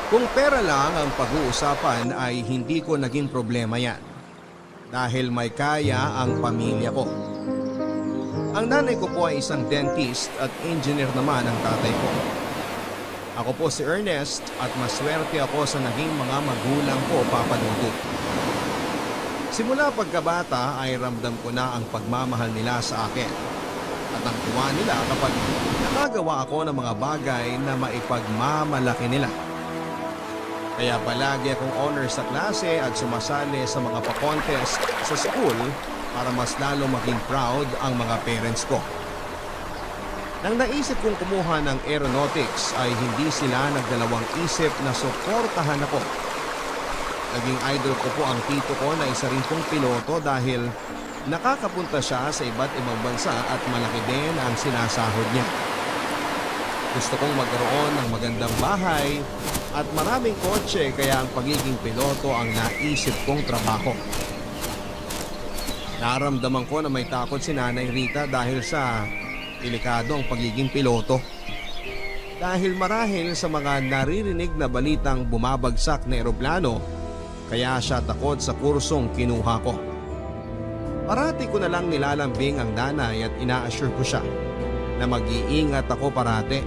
Kung pera lang ang pag-uusapan ay hindi ko naging problema yan. Dahil may kaya ang pamilya ko. Ang nanay ko po ay isang dentist at engineer naman ang tatay ko. Ako po si Ernest at maswerte ako sa naging mga magulang ko, Papa Dudut. Simula pagkabata ay ramdam ko na ang pagmamahal nila sa akin. At ang tuwa nila kapag nakagawa ako ng mga bagay na maipagmamalaki nila. Kaya palagi akong honor sa klase at sumasali sa mga pa-contest sa school para mas lalo maging proud ang mga parents ko. Nang naisip kong kumuha ng aeronautics ay hindi sila nagdalawang isip na suportahan ako. Naging idol ko po ang tito ko na isa rin pong piloto dahil nakakapunta siya sa iba't ibang bansa at malaki din ang sinasahod niya. Gusto kong magkaroon ng magandang bahay at maraming kotse kaya ang pagiging piloto ang naisip kong trabaho. Naramdaman ko na may takot si Nanay Rita dahil sa delikado ang pagiging piloto. Dahil marahil sa mga naririnig na balitang bumabagsak na eroplano, kaya siya takot sa kursong kinuha ko. Parati ko na lang nilalambing ang nanay at ina-assure ko siya na mag-iingat ako parati.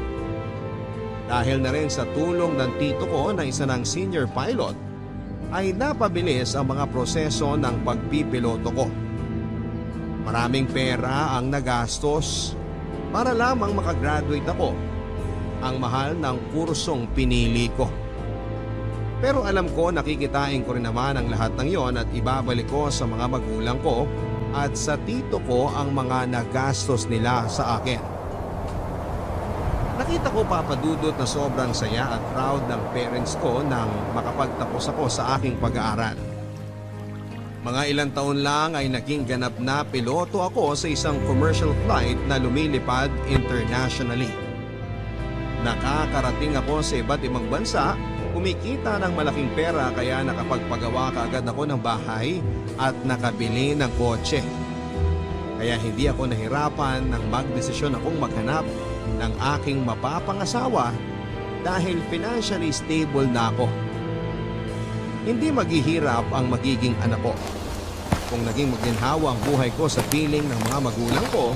Dahil na rin sa tulong ng tito ko na isa ng senior pilot, ay napabilis ang mga proseso ng pagpipiloto ko. Maraming pera ang nagastos para lamang makagraduate ako. Ang mahal ng kursong pinili ko. Pero alam ko nakikitain ko rin naman ang lahat ng yon at ibabalik ko sa mga magulang ko at sa tito ko ang mga nagastos nila sa akin. Nakita ko, Papa Dudut, na sobrang saya at proud ng parents ko nang makapagtapos ako sa aking pag-aaral. Mga ilang taon lang ay naging ganap na piloto ako sa isang commercial flight na lumilipad internationally. Nakakarating ako sa iba't ibang bansa, kumikita ng malaking pera kaya nakapagpagawa kaagad ako ng bahay at nakabili ng kotse. Kaya hindi ako nahirapan nang magdesisyon akong maghanap ng aking mapapangasawa dahil financially stable na ako. Hindi maghihirap ang magiging anak ko. Kung naging maginhawa ang buhay ko sa piling ng mga magulang ko,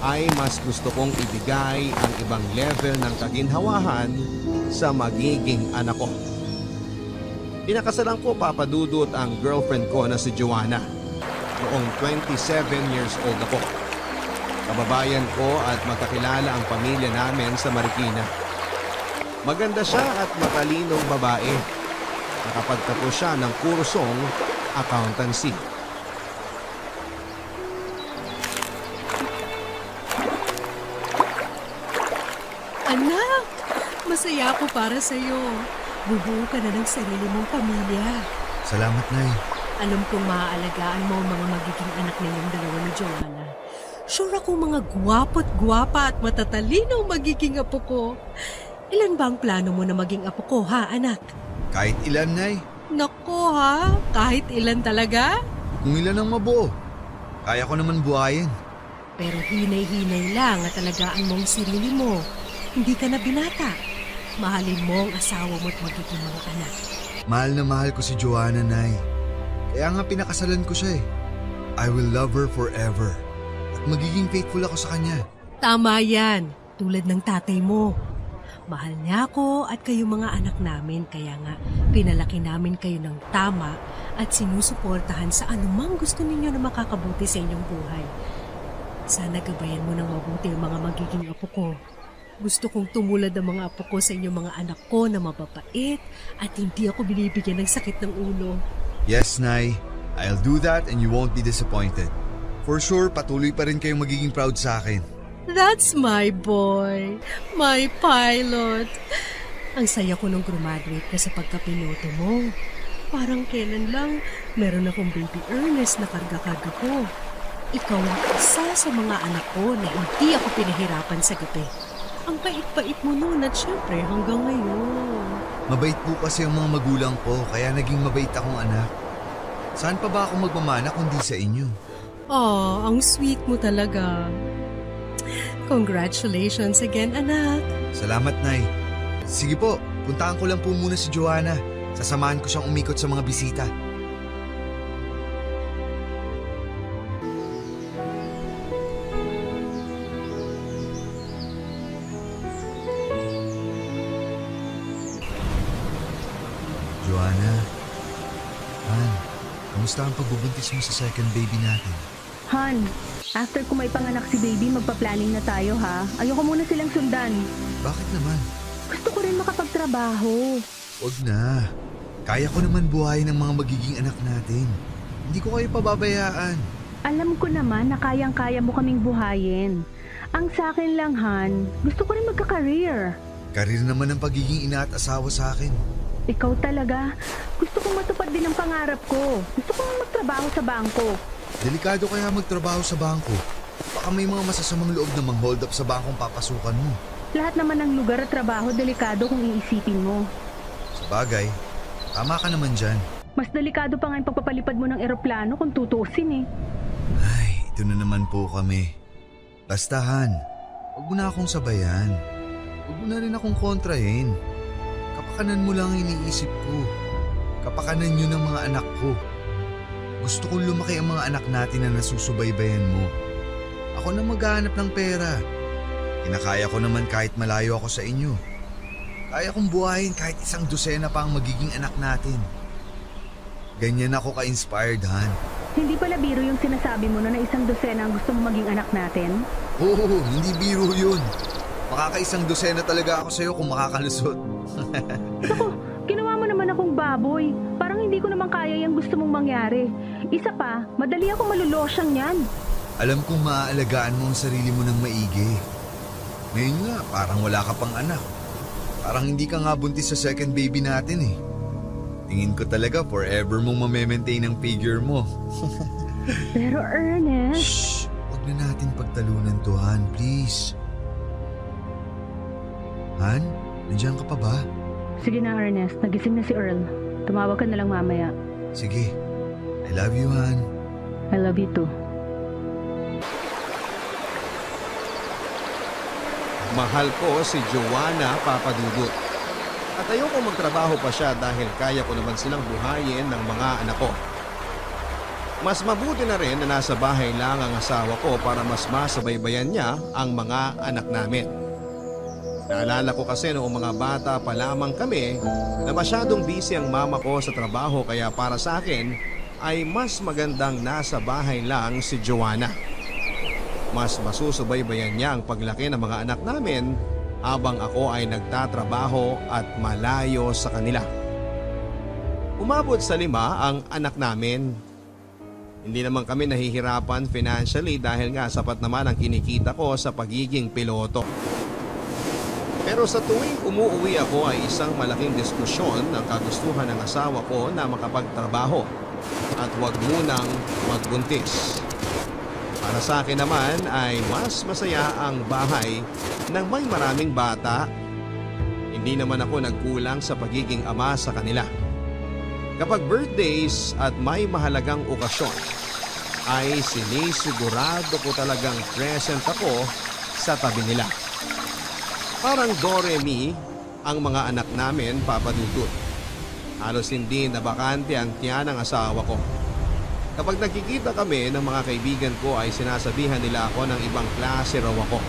ay mas gusto kong ibigay ang ibang level ng kaginhawahan sa magiging anak ko. Pinakasalan ko, Papa Dudut, ang girlfriend ko na si Joanna. Noong 27 years old ako. Kababayan ko at magkakilala ang pamilya namin sa Marikina. Maganda siya at matalinong babae. Nakapagtapos siya ng kursong accountancy. Anak, masaya ako para sa'yo. Bubuo ka na ng sarili mong pamilya. Salamat, Nay. Alam kong maaalagaan mo ang mga magiging anak ninyong dalawa ni Joanna. Sure ako mga gwapo't gwapa at matatalino ang magiging apo ko. Ilan ba ang plano mo na maging apo ko, ha, anak? Kahit ilan, Nay. Nako, ha? Kahit ilan talaga? Kung ilan ang mabuo. Kaya ko naman buhayin. Pero hinay-hinay lang at alagaan mo ang sarili mo. Hindi ka na binata. Mahalin mo ang asawa mo at magiging mga anak. Mahal na mahal ko si Joanna, Nay. Kaya nga pinakasalan ko siya eh. I will love her forever. At magiging faithful ako sa kanya. Tama yan. Tulad ng tatay mo. Mahal niya ako at kayo mga anak namin. Kaya nga pinalaki namin kayo ng tama at sinusuportahan sa anumang gusto ninyo na makakabuti sa inyong buhay. Sana gabayan mo ng mabuti ang mga magiging apo ko. Gusto kong tumulad ang mga apo ko sa inyong mga anak ko na mababait at hindi ako binibigyan ng sakit ng ulo. Yes, Nay. I'll do that and you won't be disappointed. For sure, patuloy pa rin kayong magiging proud sa akin. That's my boy, my pilot. Ang saya ko nung graduate ka sa pagkapiloto mo. Parang kailan lang meron akong baby Ernest na karga-karga ko. Ikaw ang isa sa mga anak ko na hindi ako pinahirapan sa gabi. Ang bait-bait mo noon at syempre hanggang ngayon. Mabait po kasi ang mga magulang ko kaya naging mabait akong anak. Saan pa ba ako magmamana kundi sa inyo? Oh, ang sweet mo talaga. Congratulations again, anak. Salamat, Nay. Sige po, Pupuntahan ko lang po muna si Joanna. Sasamahan ko siyang umikot sa mga bisita. Joanna, Han, kamusta ang pagbubuntis mo sa second baby natin? Han, after ko may panganak si baby, magpa-planning na tayo ha. Ayoko muna silang sundan. Bakit naman? Gusto ko rin makapagtrabaho. Huwag na. Kaya ko naman buhayin ang mga magiging anak natin. Hindi ko kayo pababayaan. Alam ko naman na kayang-kaya mo kaming buhayin. Ang sa akin lang, Han, gusto ko rin magka-career. Karir naman ang pagiging ina at asawa sa akin. Ikaw talaga. Gusto kong matupad din ang pangarap ko. Gusto kong magtrabaho sa bangko. Delikado kaya magtrabaho sa bangko. Baka may mga masasamang loob na mang-hold up sa bangkong papasukan mo. Lahat naman ng lugar at trabaho delikado kung iisipin mo. Sabagay, tama ka naman dyan. Mas delikado pa nga yung pagpapalipad mo ng eroplano kung tutuusin eh. Ay, ito na naman po kami. Basta Han, huwag mo na akong sabayan. Huwag mo na rin akong kontrahin. Kapakanan mo lang ang iniisip ko. Kapakanan yun ng mga anak ko. Gusto kong lumaki ang mga anak natin na nasusubaybayan mo. Ako na maghahanap ng pera. Kinakaya ko naman kahit malayo ako sa inyo. Kaya kong buhayin kahit 1 dosena pa ang magiging anak natin. Ganyan ako ka-inspired, Han. Hindi pala biro yung sinasabi mo na 1 dosena ang gusto mo maging anak natin? Oo, hindi biro yun. Makaka-1 dosena talaga ako sa'yo kung makakalusot. Ako, ginawa mo naman akong baboy. Parang hindi ko naman kaya yung gusto mong mangyari. Isa pa, madali ako malulosyang yan. Alam kong maaalagaan mo ang sarili mo ng maigi. Ngayon nga, parang wala ka pang anak. Parang hindi ka nga buntis sa second baby natin eh. Tingin ko talaga forever mong mamaintain ang figure mo. Pero Ernest... Shh! Huwag na natin pagtalunan to, Han. Please. Han? Nandiyan ka pa ba? Sige na Ernest, nagising na si Earl. Tumawag ka na lang mamaya. Sige. I love you, Han. I love you too. Mahal ko si Joanna, Papa Dudut. At ayoko magtrabaho pa siya dahil kaya ko naman silang buhayin ng mga anak ko. Mas mabuti na rin na nasa bahay lang ang asawa ko para mas masabaybayan niya ang mga anak namin. Naalala ko kasi noong mga bata pa lamang kami na masyadong busy ang mama ko sa trabaho kaya para sa akin ay mas magandang nasa bahay lang si Joanna. Mas masusubaybayan niya ang paglaki ng mga anak namin habang ako ay nagtatrabaho at malayo sa kanila. Umabot sa 5 ang anak namin. Hindi naman kami nahihirapan financially dahil nga sapat naman ang kinikita ko sa pagiging piloto. Pero sa tuwing umuwi ako ay isang malaking diskusyon ang kagustuhan ng asawa ko na makapagtrabaho at huwag munang magbuntis. Para sa akin naman ay mas masaya ang bahay nang may maraming bata. Hindi naman ako nagkulang sa pagiging ama sa kanila. Kapag birthdays at may mahalagang okasyon, ay sinisigurado ko talagang present ako sa tabi nila. Parang Doremi ang mga anak namin, Papa Dudut. Halos hindi nabakante ang tiyan ng asawa ko. Kapag nakikita kami ng mga kaibigan ko ay sinasabihan nila ako ng ibang klase raw ako.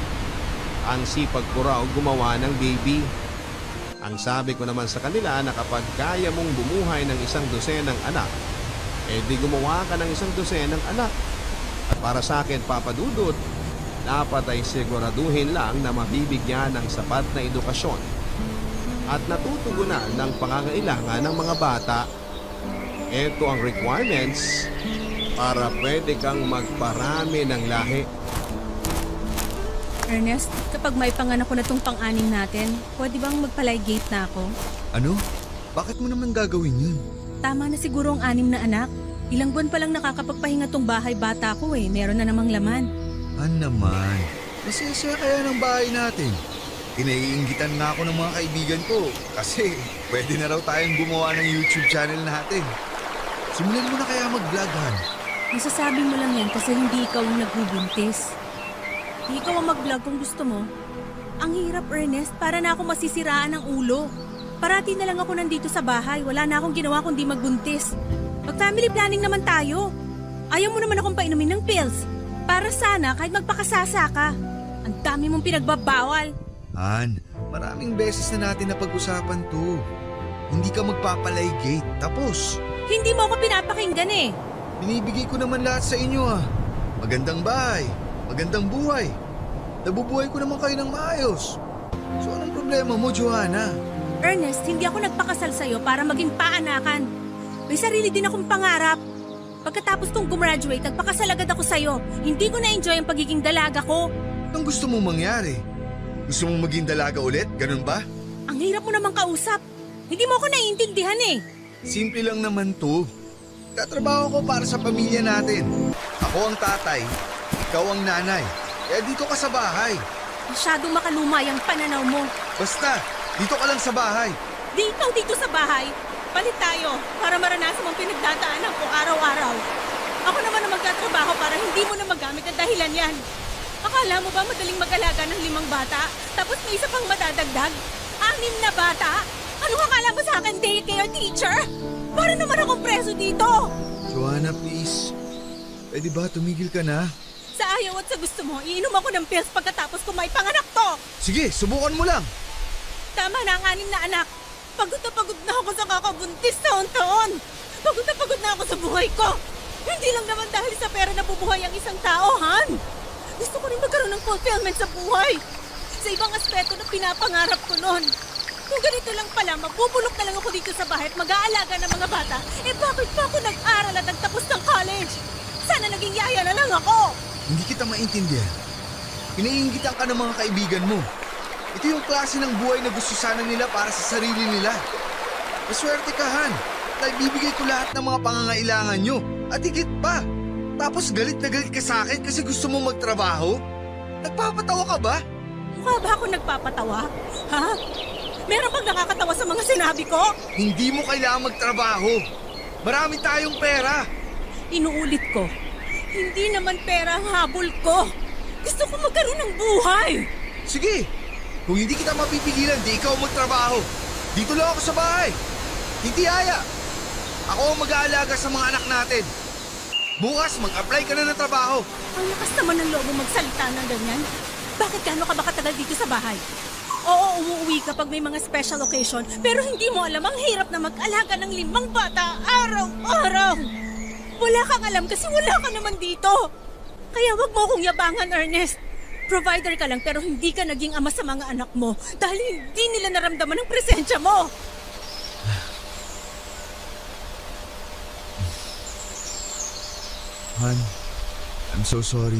Ang sipag ko raw gumawa ng baby. Ang sabi ko naman sa kanila na kapag kaya mong bumuhay ng 1 dosenang anak, eh di gumawa ka ng 1 dosenang anak. At para sa akin, Papa Dudut, dapat ay siguraduhin lang na mabibigyan ng sapat na edukasyon at natutugunan ng pangangailangan ng mga bata. Ito ang requirements para pwede kang magparami ng lahi. Ernest, kapag may panganak ko na tong pang-anim natin, pwede bang magpaligate na ako? Ano? Bakit mo naman gagawin yun? Tama na siguro ang 6 na anak. Ilang buwan pa lang nakakapagpahinga tong bahay bata ko eh. Meron na namang laman. Naman? Masaya kaya ng bahay natin. Kinaiinggitan nga ako ng mga kaibigan ko kasi pwede na raw tayong gumawa ng YouTube channel natin. Simulan mo na kaya mag-vlog, Han. Nasasabi mo lang yan kasi hindi ikaw ang nagbubuntis. Hindi ikaw ang mag-vlog kung gusto mo. Ang hirap, Ernest. Para na ako masisiraan ng ulo. Parati na lang ako nandito sa bahay. Wala na akong ginawa kundi magbuntis. Mag-family planning naman tayo. Ayaw mo naman akong painumin ng pills. Para sana kahit magpakasasa ka. Ang dami mong pinagbabawal. Han, maraming beses na natin napag-usapan to. Hindi ka magpapalaygate. Tapos, Hindi mo ako pinapakinggan eh. binibigay ko naman lahat sa inyo ah. Magandang bahay, magandang buhay. Nabubuhay ko naman kayo ng maayos. So anong problema mo, Joanna? Ernest, hindi ako nagpakasal sa'yo para maging paanakan. May sarili din akong pangarap. Pagkatapos kong gumraduate, nagpakasal agad ako sa'yo. Hindi ko na-enjoy ang pagiging dalaga ko. Anong gusto mong mangyari? Gusto mong maging dalaga ulit? Ganun ba? Ang hirap mo namang kausap. Hindi mo ako naiintindihan eh. Simple lang naman to. Tatrabaho ko para sa pamilya natin. Ako ang tatay, ikaw ang nanay. Kaya dito ka sa bahay. Masyadong makaluma yung pananaw mo. Basta, dito ka lang sa bahay. Di ikaw dito sa bahay. Palit tayo para maranasan mong pinagdadaanan ko araw-araw. Ako naman ang magtatrabaho para hindi mo na magamit ang dahilan yan. Akala mo ba madaling mag-alaga ng 5 bata? Tapos may isa pang madadagdag? 6 na bata? Anong akala mo sa akin, daycare teacher? Para naman akong preso dito! Joanna, please. Pwede ba tumigil ka na? Sa ayaw at sa gusto mo, iinom ako ng pills pagkatapos ko may panganak to! Sige, subukan mo lang. Tama na ang 6 na anak. Pagod na ako sa kakabuntis taon-taon. Pagod na ako sa buhay ko. Hindi lang naman dahil sa pera na bubuhay ang isang tao, Han. Gusto ko rin magkaroon ng fulfillment sa buhay. Sa ibang aspeto na pinapangarap ko noon. Kung ganito lang pala, mabubulok na lang ako dito sa bahay at mag-aalaga ng mga bata, eh bakit pa ako nag-aral at nagtapos ng college? Sana naging yaya na lang ako. Hindi kita maintindihan. Pinaiingitan ka ng mga kaibigan mo. Ito yung klase ng buhay na gusto sana nila para sa sarili nila. Maswerte ka, Han. Dahil bibigay ko lahat ng mga pangangailangan nyo. At higit pa. Tapos galit na galit ka sa akin kasi gusto mo magtrabaho? Nagpapatawa ka ba? Mukha ba ako nagpapatawa? Ha? Meron bang nakakatawa sa mga sinabi ko? Hindi mo kailangan magtrabaho. Marami tayong pera. Inuulit ko. Hindi naman pera ang habol ko. Gusto ko magkaroon ng buhay. Sige. Kung hindi kita mapipigilan, di ikaw magtrabaho. Dito lang ako sa bahay. Hindi haya. Ako ang mag-aalaga sa mga anak natin. Bukas, mag-apply ka na ng trabaho. Ang lakas naman ng loob mo magsalita ng ganyan. Bakit gaano ka ba katagal dito sa bahay? Oo, umuwi kapag may mga special occasion, pero hindi mo alam ang hirap na mag-alaga ng 5 bata araw-araw. Wala kang alam kasi wala ka naman dito. Kaya wag mo akong yabangan, Ernest. Provider ka lang pero hindi ka naging ama sa mga anak mo dahil hindi nila naramdaman ang presensya mo. Han, I'm so sorry.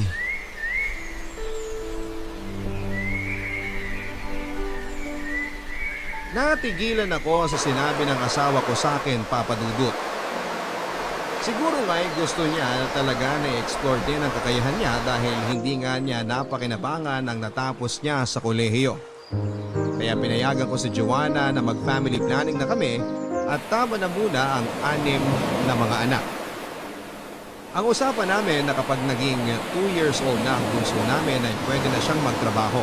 Natigilan ako sa sinabi ng asawa ko sa akin, Papa Dudut. Siguro nga ay gusto niya na talaga na-explore din ang kakayahan niya dahil hindi nga niya napakinabangan ang natapos niya sa kolehiyo. Kaya pinayagan ko si Joanna na mag-family planning na kami at tama na muna ang 6 na mga anak. Ang usapan namin na kapag naging 2 years old na ang bunso namin ay pwede na siyang magtrabaho.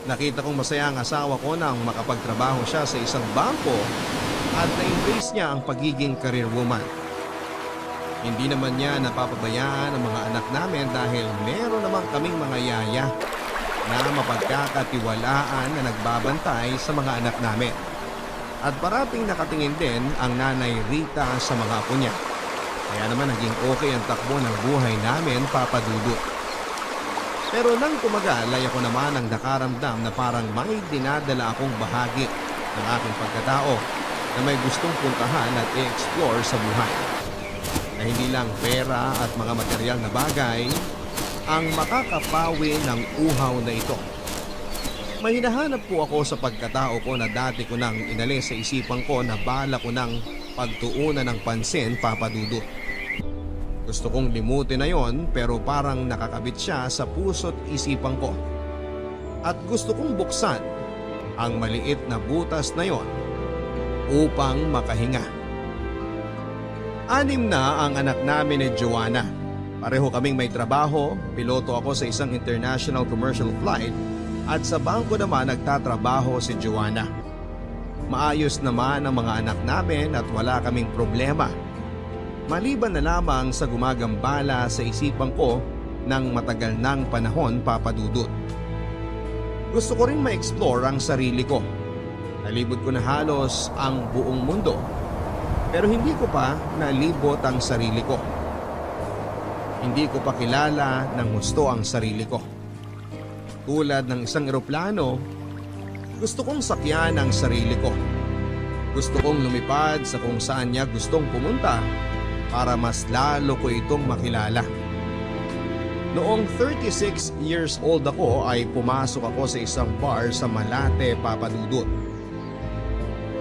Nakita kong masaya ang asawa ko nang makapagtrabaho siya sa isang bangko at na-embrace niya ang pagiging career woman. Hindi naman niya napapabayaan ang mga anak namin dahil meron naman kaming mga yaya na mapagkakatiwalaan na nagbabantay sa mga anak namin. At parating nakatingin din ang nanay Rita sa mga apo niya. Kaya naman naging okay ang takbo ng buhay namin, Papa Dudut. Pero nang tumagal ay ako naman ang nakaramdam na parang may dinadala akong bahagi ng aking pagkatao na may gustong puntahan at i-explore sa buhay. Na hindi lang pera at mga material na bagay ang makakapawi ng uhaw na ito. May hinahanap po ako sa pagkatao ko na dati ko nang inalis sa isipan ko na bala ko nang pagtuunan ng pansin, Papa Dudut. Gusto kong limutin na yon pero parang nakakabit siya sa puso't isipan ko. At gusto kong buksan ang maliit na butas na yon upang makahinga. 6 na ang anak namin ni Joanna. Pareho kaming may trabaho, piloto ako sa isang international commercial flight at sa bangko naman nagtatrabaho si Joanna. Maayos naman ang mga anak namin at wala kaming problema. Maliban na lamang sa gumagambala sa isipan ko ng matagal ng panahon, Papa Dudut. Gusto ko rin ma-explore ang sarili ko. Nalibot ko na halos ang buong mundo. Pero hindi ko pa nalibot ang sarili ko. Hindi ko pa kilala ng gusto ang sarili ko. Tulad ng isang eroplano, gusto kong sakyan ang sarili ko. Gusto kong lumipad sa kung saan niya gustong pumunta para mas lalo ko itong makilala. Noong 36 years old ako ay pumasok ako sa isang bar sa Malate, Papa Dudut.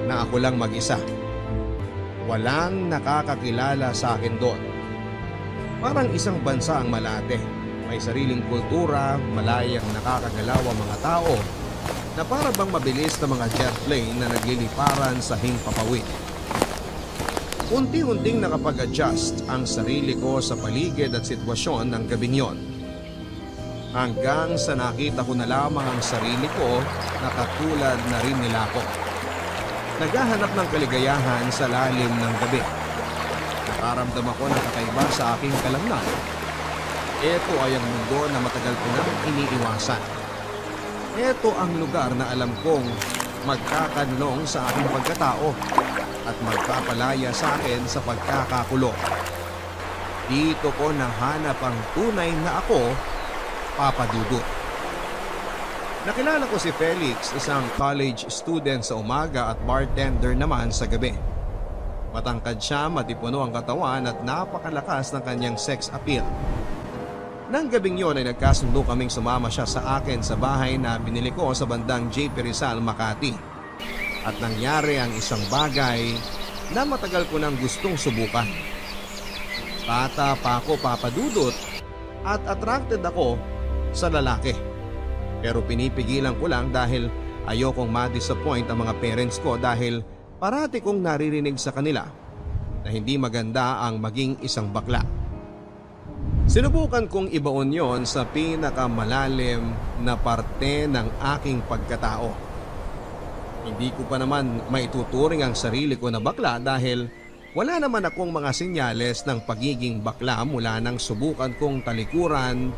Na ako lang mag-isa. Walang nakakakilala sa akin doon. Parang isang bansa ang Malate. May sariling kultura, malayang nakakagalaw ang mga tao na para bang mabilis na mga jet plane na nagliliparan sa himpapawid. Unti-unting nakapag-adjust ang sarili ko sa paligid at sitwasyon ng gabing yon. Hanggang sa nakita ko na lamang ang sarili ko na katulad na rin nila ako. Naghahanap ng kaligayahan sa lalim ng gabi. Nakaramdam ako ng kakaiba sa aking kalamnan. Ito ay ang mundo na matagal ko nang iniiwasan. Ito ang lugar na alam kong magkakanlong sa aking pagkatao at magpapalaya sa akin sa pagkakakulong. Dito ko nahanap ang tunay na ako, Papa Dudut. Nakilala ko si Felix, isang college student sa umaga at bartender naman sa gabi. Matangkad siya, matipuno ang katawan at napakalakas ng kanyang sex appeal. Nang gabing yon ay nagkasundo kaming sumama siya sa akin sa bahay na binili ko sa bandang JP Rizal, Makati. At nangyari ang isang bagay na matagal ko nang gustong subukan. Bata pa ako, Papa Dudut, at attracted ako sa lalaki. Pero pinipigilan ko lang dahil ayokong ma-disappoint ang mga parents ko dahil parati kong naririnig sa kanila na hindi maganda ang maging isang bakla. Sinubukan kong ibaon yon sa pinakamalalim na parte ng aking pagkatao. Hindi ko pa naman maituturing ang sarili ko na bakla dahil wala naman akong mga senyales ng pagiging bakla mula nang subukan kong talikuran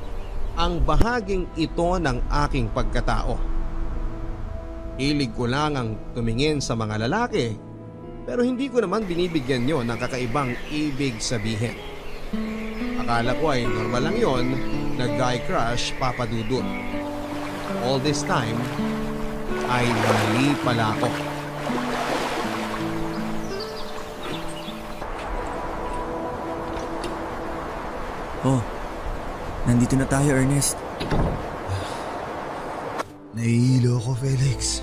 ang bahaging ito ng aking pagkatao. Hilig ko lang ang tumingin sa mga lalaki pero hindi ko naman binibigyan yon ng kakaibang ibig sabihin. Akala ko ay normal lang yon na guy crush, Papa Dudut. All this time ay mali pala ako. Oh, nandito na tayo, Ernest. Nahihilo ko, Felix.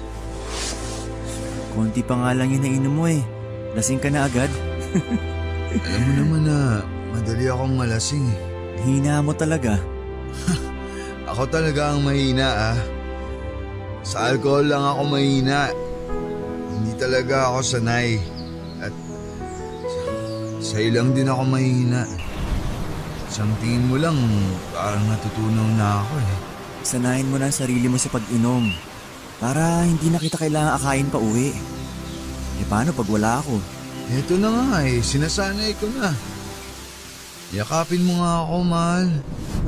Konti pa nga lang yung nainom mo eh. Lasing ka na agad. Alam mo naman na madali akong malasing eh. Hina mo talaga. Ako talaga ang mahina ah. Sa alcohol lang ako mahina. Hindi talaga ako sanay. At sa ilang din ako mahina. Isang tingin mo lang parang natutunaw na ako eh. Sanayin mo na ang sarili mo sa pag-inom. Para hindi na kita kailangan akayin pa uwi. E paano pag wala ako? Eto na nga eh, sinasanay ko na. Yakapin mo nga ako, mahal.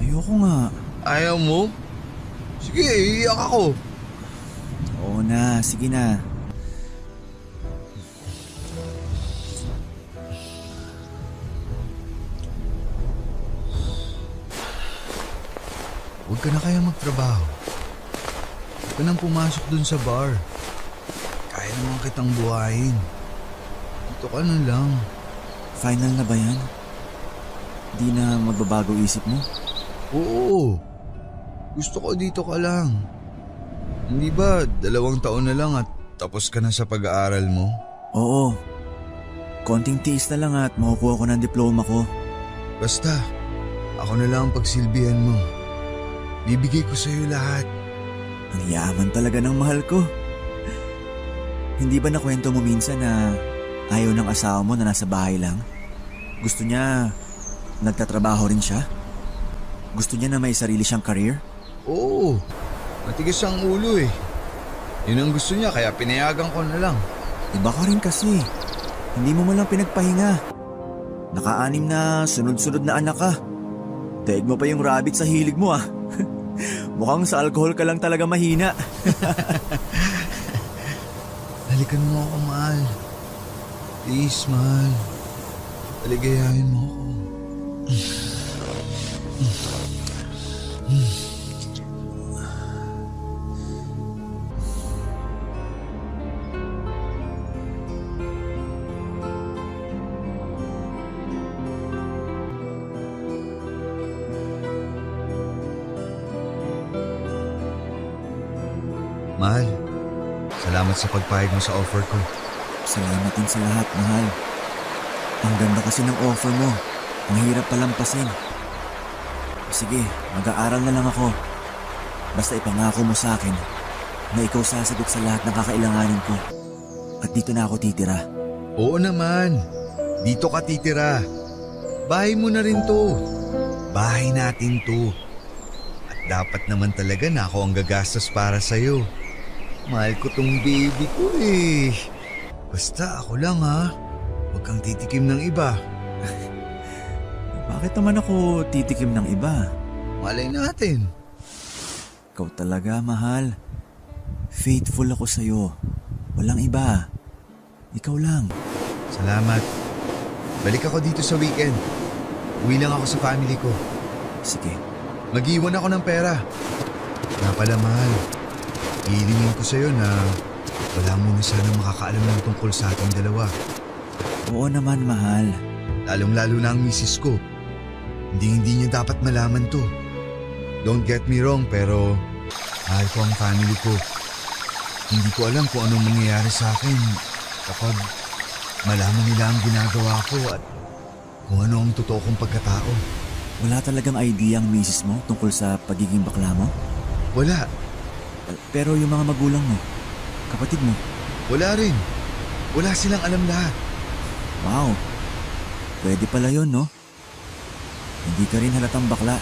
Ayoko nga. Ayaw mo? Sige, iiyak ako. Oo na, sige na. Huwag ka na kaya magtrabaho. Huwag ka nang pumasok dun sa bar. Kaya naman kitang buhayin. Dito ka na lang. Final na ba yan? Di na magbabago isip mo? Oo. Gusto ko dito ka lang. Hindi ba 2 taon na lang at tapos ka na sa pag-aaral mo? Oo. Konting tiis na lang at makukuha ko ng diploma ko. Basta, ako na lang ang pagsilbihan mo. Bibigay ko sa'yo lahat. Ang yaman talaga ng mahal ko. Hindi ba nakwento mo minsan na ayaw ng asawa mo na nasa bahay lang? Gusto niya nagtatrabaho rin siya? Gusto niya na may sarili siyang career? Oo, matigas ang ulo eh. Yun ang gusto niya kaya pinayagan ko na lang. Iba ka rin kasi. Hindi mo man lang pinagpahinga. Naka-anim na sunod-sunod na anak ka. Daig mo pa yung rabbit sa hilig mo ah. Mukhang sa alcohol ka lang talaga mahina. Halikan mo ako, mahal. Please, mahal. Paligayahin mo ako. Mahal, salamat sa pagpayag mo sa offer ko. Salamat din sa lahat, mahal. Ang ganda kasi ng offer mo. Ang hirap palampasin. Sige, mag-aaral na lang ako. Basta ipangako mo sa akin na ikaw sasagot sa lahat ng kakailanganin ko. At dito na ako titira. Oo naman, dito ka titira. Bahay mo na rin to. Bahay natin to. At dapat naman talaga na ako ang gagastos para sa'yo. Mahal ko tong baby ko eh. Basta ako lang ha. Huwag kang titikim ng iba. Bakit naman ako titikim ng iba? Malay natin. Ikaw talaga, mahal. Faithful ako sa'yo. Walang iba. Ikaw lang. Salamat. Balik ako dito sa weekend. Uwi lang ako sa family ko. Sige. Mag-iwan ako ng pera. Nga pala, mahal. Hilingin ko sa'yo na wala mo na sana makakaalam ng tungkol sa ating dalawa. Oo naman, mahal. Lalong-lalo na ang misis ko. Hindi niya dapat malaman to. Don't get me wrong, pero mahal ko ang family ko. Hindi ko alam kung anong mangyayari sa akin kapag malaman nila ang ginagawa ko at kung ano ang totoo kong pagkatao. Wala talagang idea ang misis mo tungkol sa pagiging bakla mo? Wala. Pero yung mga magulang mo, kapatid mo, Wala rin. Wala silang alam lahat. wow. Pwede pala yun, no? Hindi ka rin halatang bakla.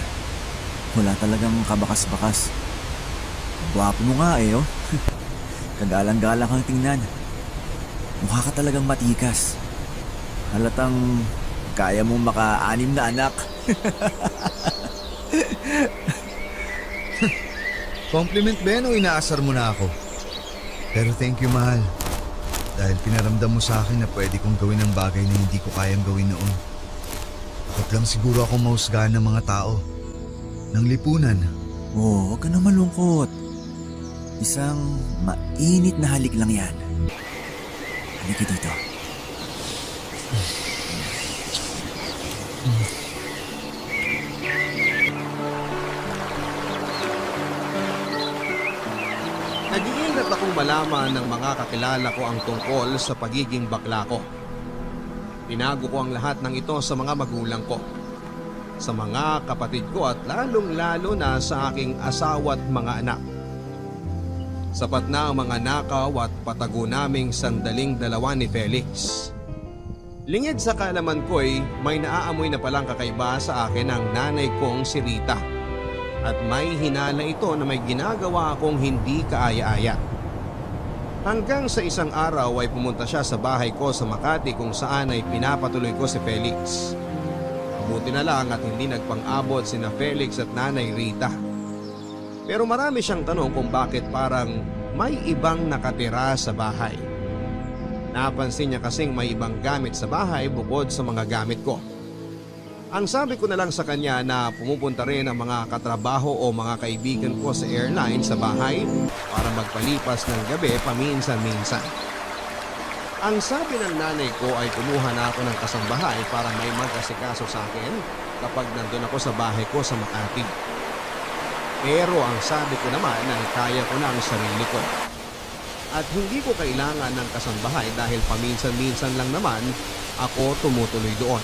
Wala talagang kabakas-bakas. Gwapo mo nga eh, oh. Kagalang-galang kang tingnan. Mukha ka talagang matikas. Halatang kaya mong maka-6 na anak. Compliment ba yan o inaasar mo na ako? Pero thank you, mahal. Dahil pinaramdam mo sa akin na pwede kong gawin ang bagay na hindi ko kayang gawin noon. Takot lang siguro akong mahusgahan ng mga tao. Ng lipunan. Oh, huwag ka na malungkot. Isang mainit na halik lang yan. Halika dito. Nag-iingat akong malaman ng mga kakilala ko ang tungkol sa pagiging bakla ko. Tinago ko ang lahat ng ito sa mga magulang ko, sa mga kapatid ko at lalong-lalo na sa aking asawa at mga anak. Sapat na ang mga nakaw at patago naming sandaling dalawa ni Felix. Lingid sa kaalaman ko'y may naaamoy na palang kakaiba sa akin ang nanay kong si Rita. At may hinala ito na may ginagawa akong hindi kaaya-aya. Hanggang sa isang araw ay pumunta siya sa bahay ko sa Makati kung saan ay pinapatuloy ko si Felix. Mabuti na lang at hindi nagpang-abot sina Felix at Nanay Rita. Pero marami siyang tanong kung bakit parang may ibang nakatira sa bahay. Napansin niya kasing may ibang gamit sa bahay bukod sa mga gamit ko. Ang sabi ko na lang sa kanya na pumupunta rin ang mga katrabaho o mga kaibigan ko sa airline sa bahay para magpalipas ng gabi paminsan-minsan. Ang sabi ng nanay ko ay kumuha na ako ng kasambahay para may mag-asikaso sa akin kapag nandun ako sa bahay ko sa Makati. Pero ang sabi ko naman ay kaya ko na ang sarili ko. At hindi ko kailangan ng kasambahay dahil paminsan-minsan lang naman ako tumutuloy doon.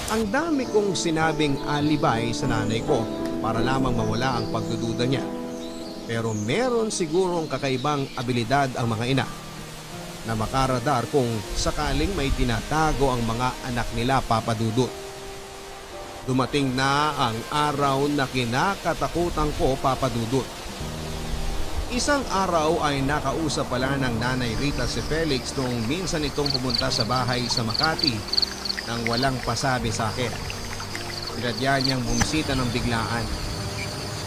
Ang dami kong sinabing alibay sa nanay ko para lamang mawala ang pagdududa niya. Pero meron sigurong kakaibang abilidad ang mga ina na makaradar kung sakaling may tinatago ang mga anak nila, Papa Dudut. Dumating na ang araw na kinakatakutan ko, Papa Dudut. Isang araw ay nakausap pala ng Nanay Rita si Felix nung minsan itong pumunta sa bahay sa Makati nang walang pasabi sa akin. Sinadya niyang bumisita ng biglaan.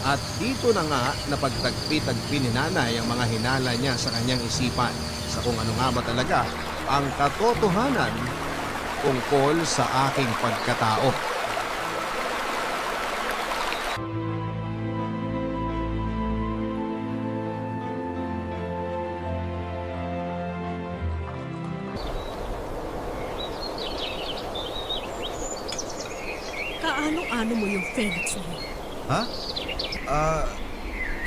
At dito na nga napagtagpi-tagpi ni Nanay ang mga hinala niya sa kanyang isipan sa kung ano nga ba talaga ang katotohanan tungkol sa aking pagkatao. Kaano-ano mo yung Felix na yun? Ha?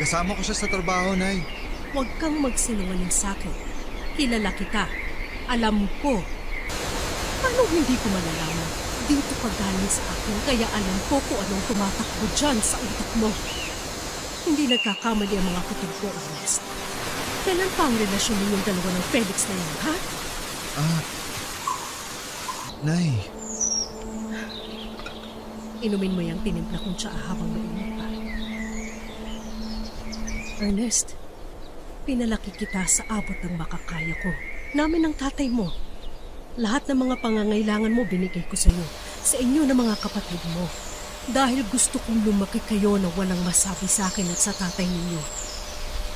Kasama ko siya sa trabaho, Nay. Huwag kang magsinungaling sa akin. Kilala kita. Alam ko. Paano hindi ko malalaman? Dito ka galing sa akin, kaya alam ko kung anong tumatakbo dyan sa utak mo. Hindi nagkakamali ang mga kutob ko, Ernest. Kailan pa ang relasyon ninyong dalawa ng Felix na yun, ha? Nay. Inumin mo yung tinimpla kong tsaa habang mainit pa. Ernest, pinalaki kita sa abot ng makakaya ko. Namin ng tatay mo. Lahat ng mga pangangailangan mo binigay ko sa iyo. Sa inyo ng mga kapatid mo. Dahil gusto kong lumaki kayo na walang masabi sa akin at sa tatay ninyo.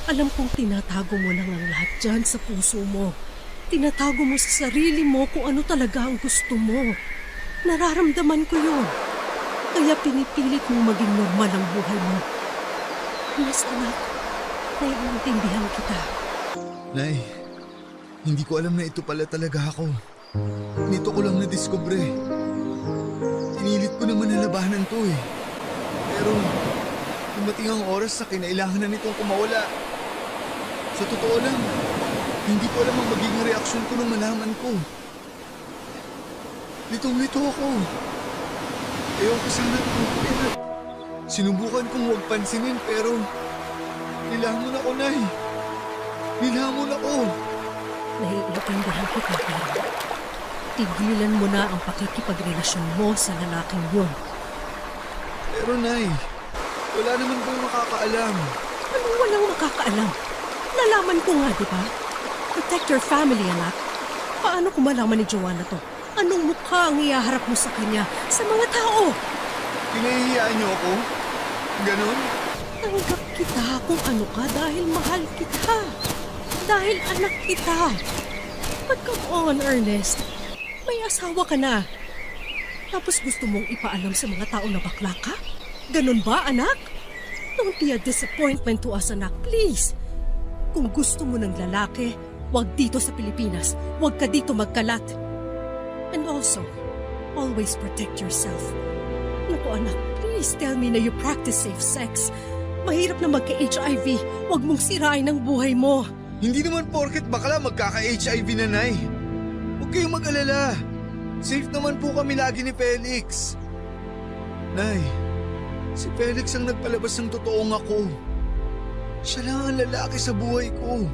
Alam kong tinatago mo lang ang lahat dyan sa puso mo. Tinatago mo sa sarili mo kung ano talaga ang gusto mo. Nararamdaman ko yun. Kaya pinipilit mong maging normal ang buhay mo. Yes, anak. Naiintindihan kita. Nay, hindi ko alam na ito pala talaga ako. Nito ko lang nadiskubre. Pinilit ko naman na labanan to eh. Pero dumating ang oras sa kinailangan na nitong kumawala. Sa totoo lang, hindi ko alam ang magiging reaksyon ko nung malaman ko. Litong-lito ako. Ayaw ko sana tumupin. Sinubukan kong huwag pansinin pero nilamon ako, Nay. Nilamon ako. Naiintindihan kita, pero tigilan mo na ang pakikipagrelasyon mo sa lalaking yun. Pero Nay, wala naman bang makakaalam? Anong walang makakaalam? Nalaman ko nga, di ba? Protect your family, anak. Paano ko malaman ni Joanna to? Anong mukha ang ihaharap mo sa kanya sa mga tao? Pinahihiyaan niyo ako? Ganon? Tanggap kita kung ano ka dahil mahal kita. Dahil anak kita. But come on, Ernest. May asawa ka na. Tapos gusto mong ipaalam sa mga tao na bakla ka? Ganon ba, anak? Don't be a disappointment to us, anak. Please. Kung gusto mo ng lalaki, wag dito sa Pilipinas. Wag ka dito magkalat. And also, always protect yourself. Naku anak, please tell me na you practice safe sex. Mahirap na magka-HIV. Huwag mong sirain ang buhay mo. Hindi naman porket bakla magkaka-HIV na, Nay. Huwag kayong mag-alala. Safe naman po kami lagi ni Felix. Nay, si Felix ang nagpalabas ng totoong ako. Siya lang ang lalaki sa buhay ko.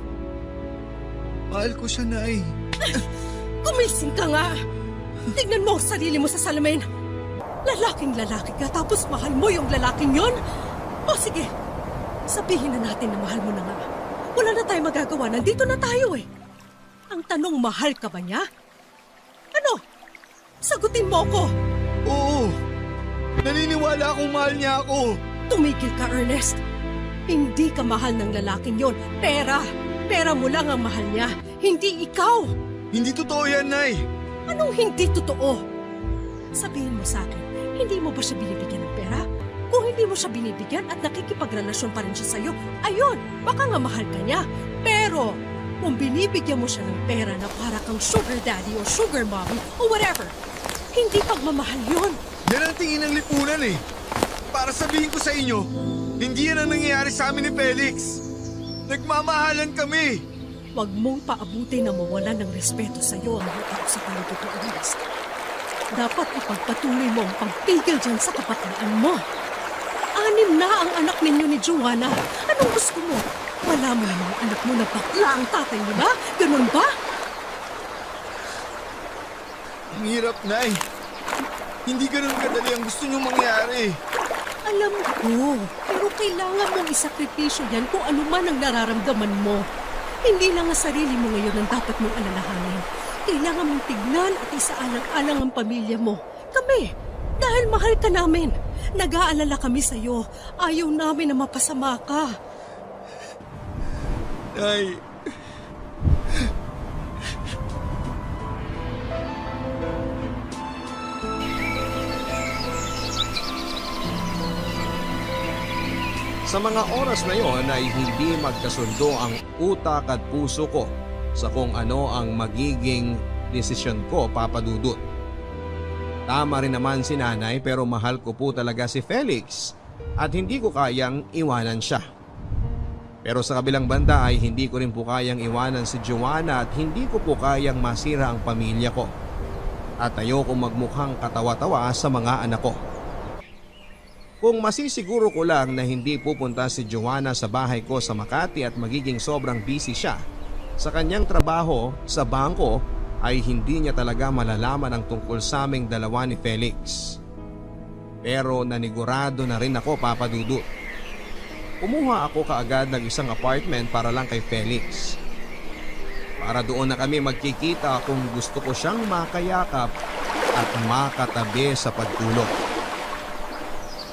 Mahal ko siya, Nay. Kumising ka nga! Tingnan mo ang sarili mo sa salamin. Lalaking lalaki ka tapos mahal mo yung lalaking yon? O sige, sabihin na natin na mahal mo na nga. Wala na tayong magagawa. Nandito na tayo eh. Ang tanong, mahal ka ba niya? Ano? Sagutin mo ako. Oo, naniniwala akong mahal niya ako. Tumigil ka, Ernest. Hindi ka mahal ng lalaking yon. Pera. Pera mo lang ang mahal niya. Hindi ikaw. Hindi totoo yan, Nay. Anong hindi totoo? Sabihin mo sa akin, hindi mo ba siya binibigyan ng pera? Kung hindi mo siya binibigyan at nakikipagrelasyon pa rin siya sa'yo, ayun, baka nga mahal ka niya. Pero, kung binibigyan mo siya ng pera na para kang sugar daddy o sugar mommy o whatever, hindi pagmamahal yun. Yan ang tingin ng lipunan eh. Para sabihin ko sa inyo, hindi yan ang nangyayari sa amin ni Felix. Nagmamahalan kami. Huwag mong paabuti na mawala ng respeto sa iyo ang mga tao sa paligid mo, Ernest. Dapat ipagpatuloy mo ang pagpigil dyan sa kapatid mo. 6 na ang anak ninyo ni Joanna. Anong gusto mo? Wala mo namang anak mo na bakla ang tatay mo na? Ganun ba? Ang hirap, Nay. Hindi ganun kadali ang gusto niyong mangyari. Alam ko, pero kailangan mong isakripisyo yan kung ano man ang nararamdaman mo. Hindi lang ang sarili mo ngayon ang dapat mong alalahanin. Kailangan mong tignan at isaalang-alang ang pamilya mo. Kami, dahil mahal ka namin. Nag-aalala kami sa'yo. Ayaw namin na mapasama ka. Nay, sa mga oras na yon ay hindi magkasundo ang utak at puso ko sa kung ano ang magiging desisyon ko, Papa Dudut. Tama rin naman si nanay pero mahal ko po talaga si Felix at hindi ko kayang iwanan siya. Pero sa kabilang banda ay hindi ko rin po kayang iwanan si Joanna at hindi ko po kayang masira ang pamilya ko. At ayoko magmukhang katawa-tawa sa mga anak ko. Kung masisiguro ko lang na hindi pupunta si Joanna sa bahay ko sa Makati at magiging sobrang busy siya sa kanyang trabaho sa bangko, ay hindi niya talaga malalaman ang tungkol sa aming dalawa ni Felix. Pero nanigurado na rin ako, Papa Dudut. Kumuha ako kaagad ng isang apartment para lang kay Felix. Para doon na kami magkikita kung gusto ko siyang makayakap at makatabi sa pagtulog.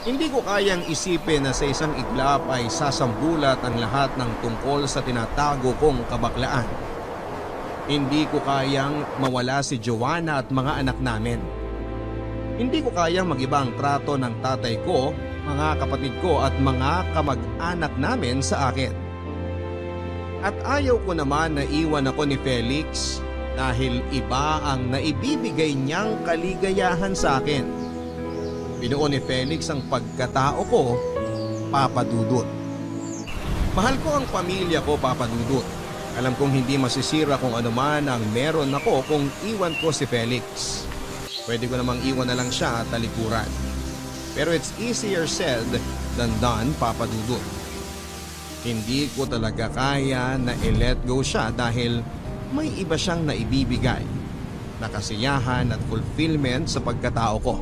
Hindi ko kayang isipin na sa isang iglap ay sasambulat ang lahat ng tungkol sa tinatago kong kabaklaan. Hindi ko kayang mawala si Joanna at mga anak namin. Hindi ko kayang mag-iba ang trato ng tatay ko, mga kapatid ko at mga kamag-anak namin sa akin. At ayaw ko naman na iwan ako ni Felix dahil iba ang naibibigay niyang kaligayahan sa akin. Binuo ni Felix ang pagkatao ko, Papa Dudut. Mahal ko ang pamilya ko, Papa Dudut. Alam kong hindi masisira kung ano man ang meron ako kung iwan ko si Felix. Pwede ko namang iwan na lang siya at talikuran. Pero it's easier said than done, Papa Dudut. Hindi ko talaga kaya na i-let go siya dahil may iba siyang naibibigay na kasiyahan at fulfillment sa pagkatao ko.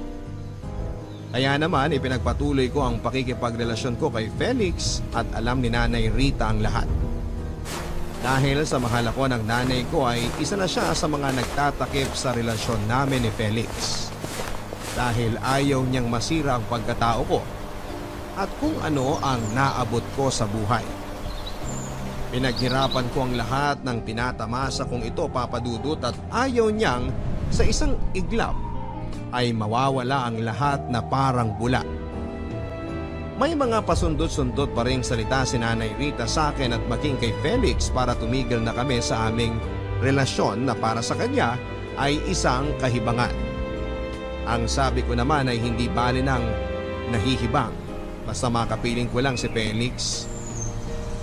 Kaya naman ipinagpatuloy ko ang pakikipagrelasyon ko kay Felix at alam ni Nanay Rita ang lahat. Dahil sa mahal ako ng nanay ko ay isa na siya sa mga nagtatakip sa relasyon namin ni Felix. Dahil ayaw niyang masira ang pagkatao ko at kung ano ang naabot ko sa buhay. Pinaghirapan ko ang lahat ng tinatamasa kong ito, Papa Dudut, at ayaw niyang sa isang iglap ay mawawala ang lahat na parang bula. May mga pasundot-sundot pa ring salita si Nanay Rita sa akin at maging kay Felix para tumigil na kami sa aming relasyon na para sa kanya ay isang kahibangan. Ang sabi ko naman ay hindi bali ng nahihibang, basta makapiling ko lang si Felix.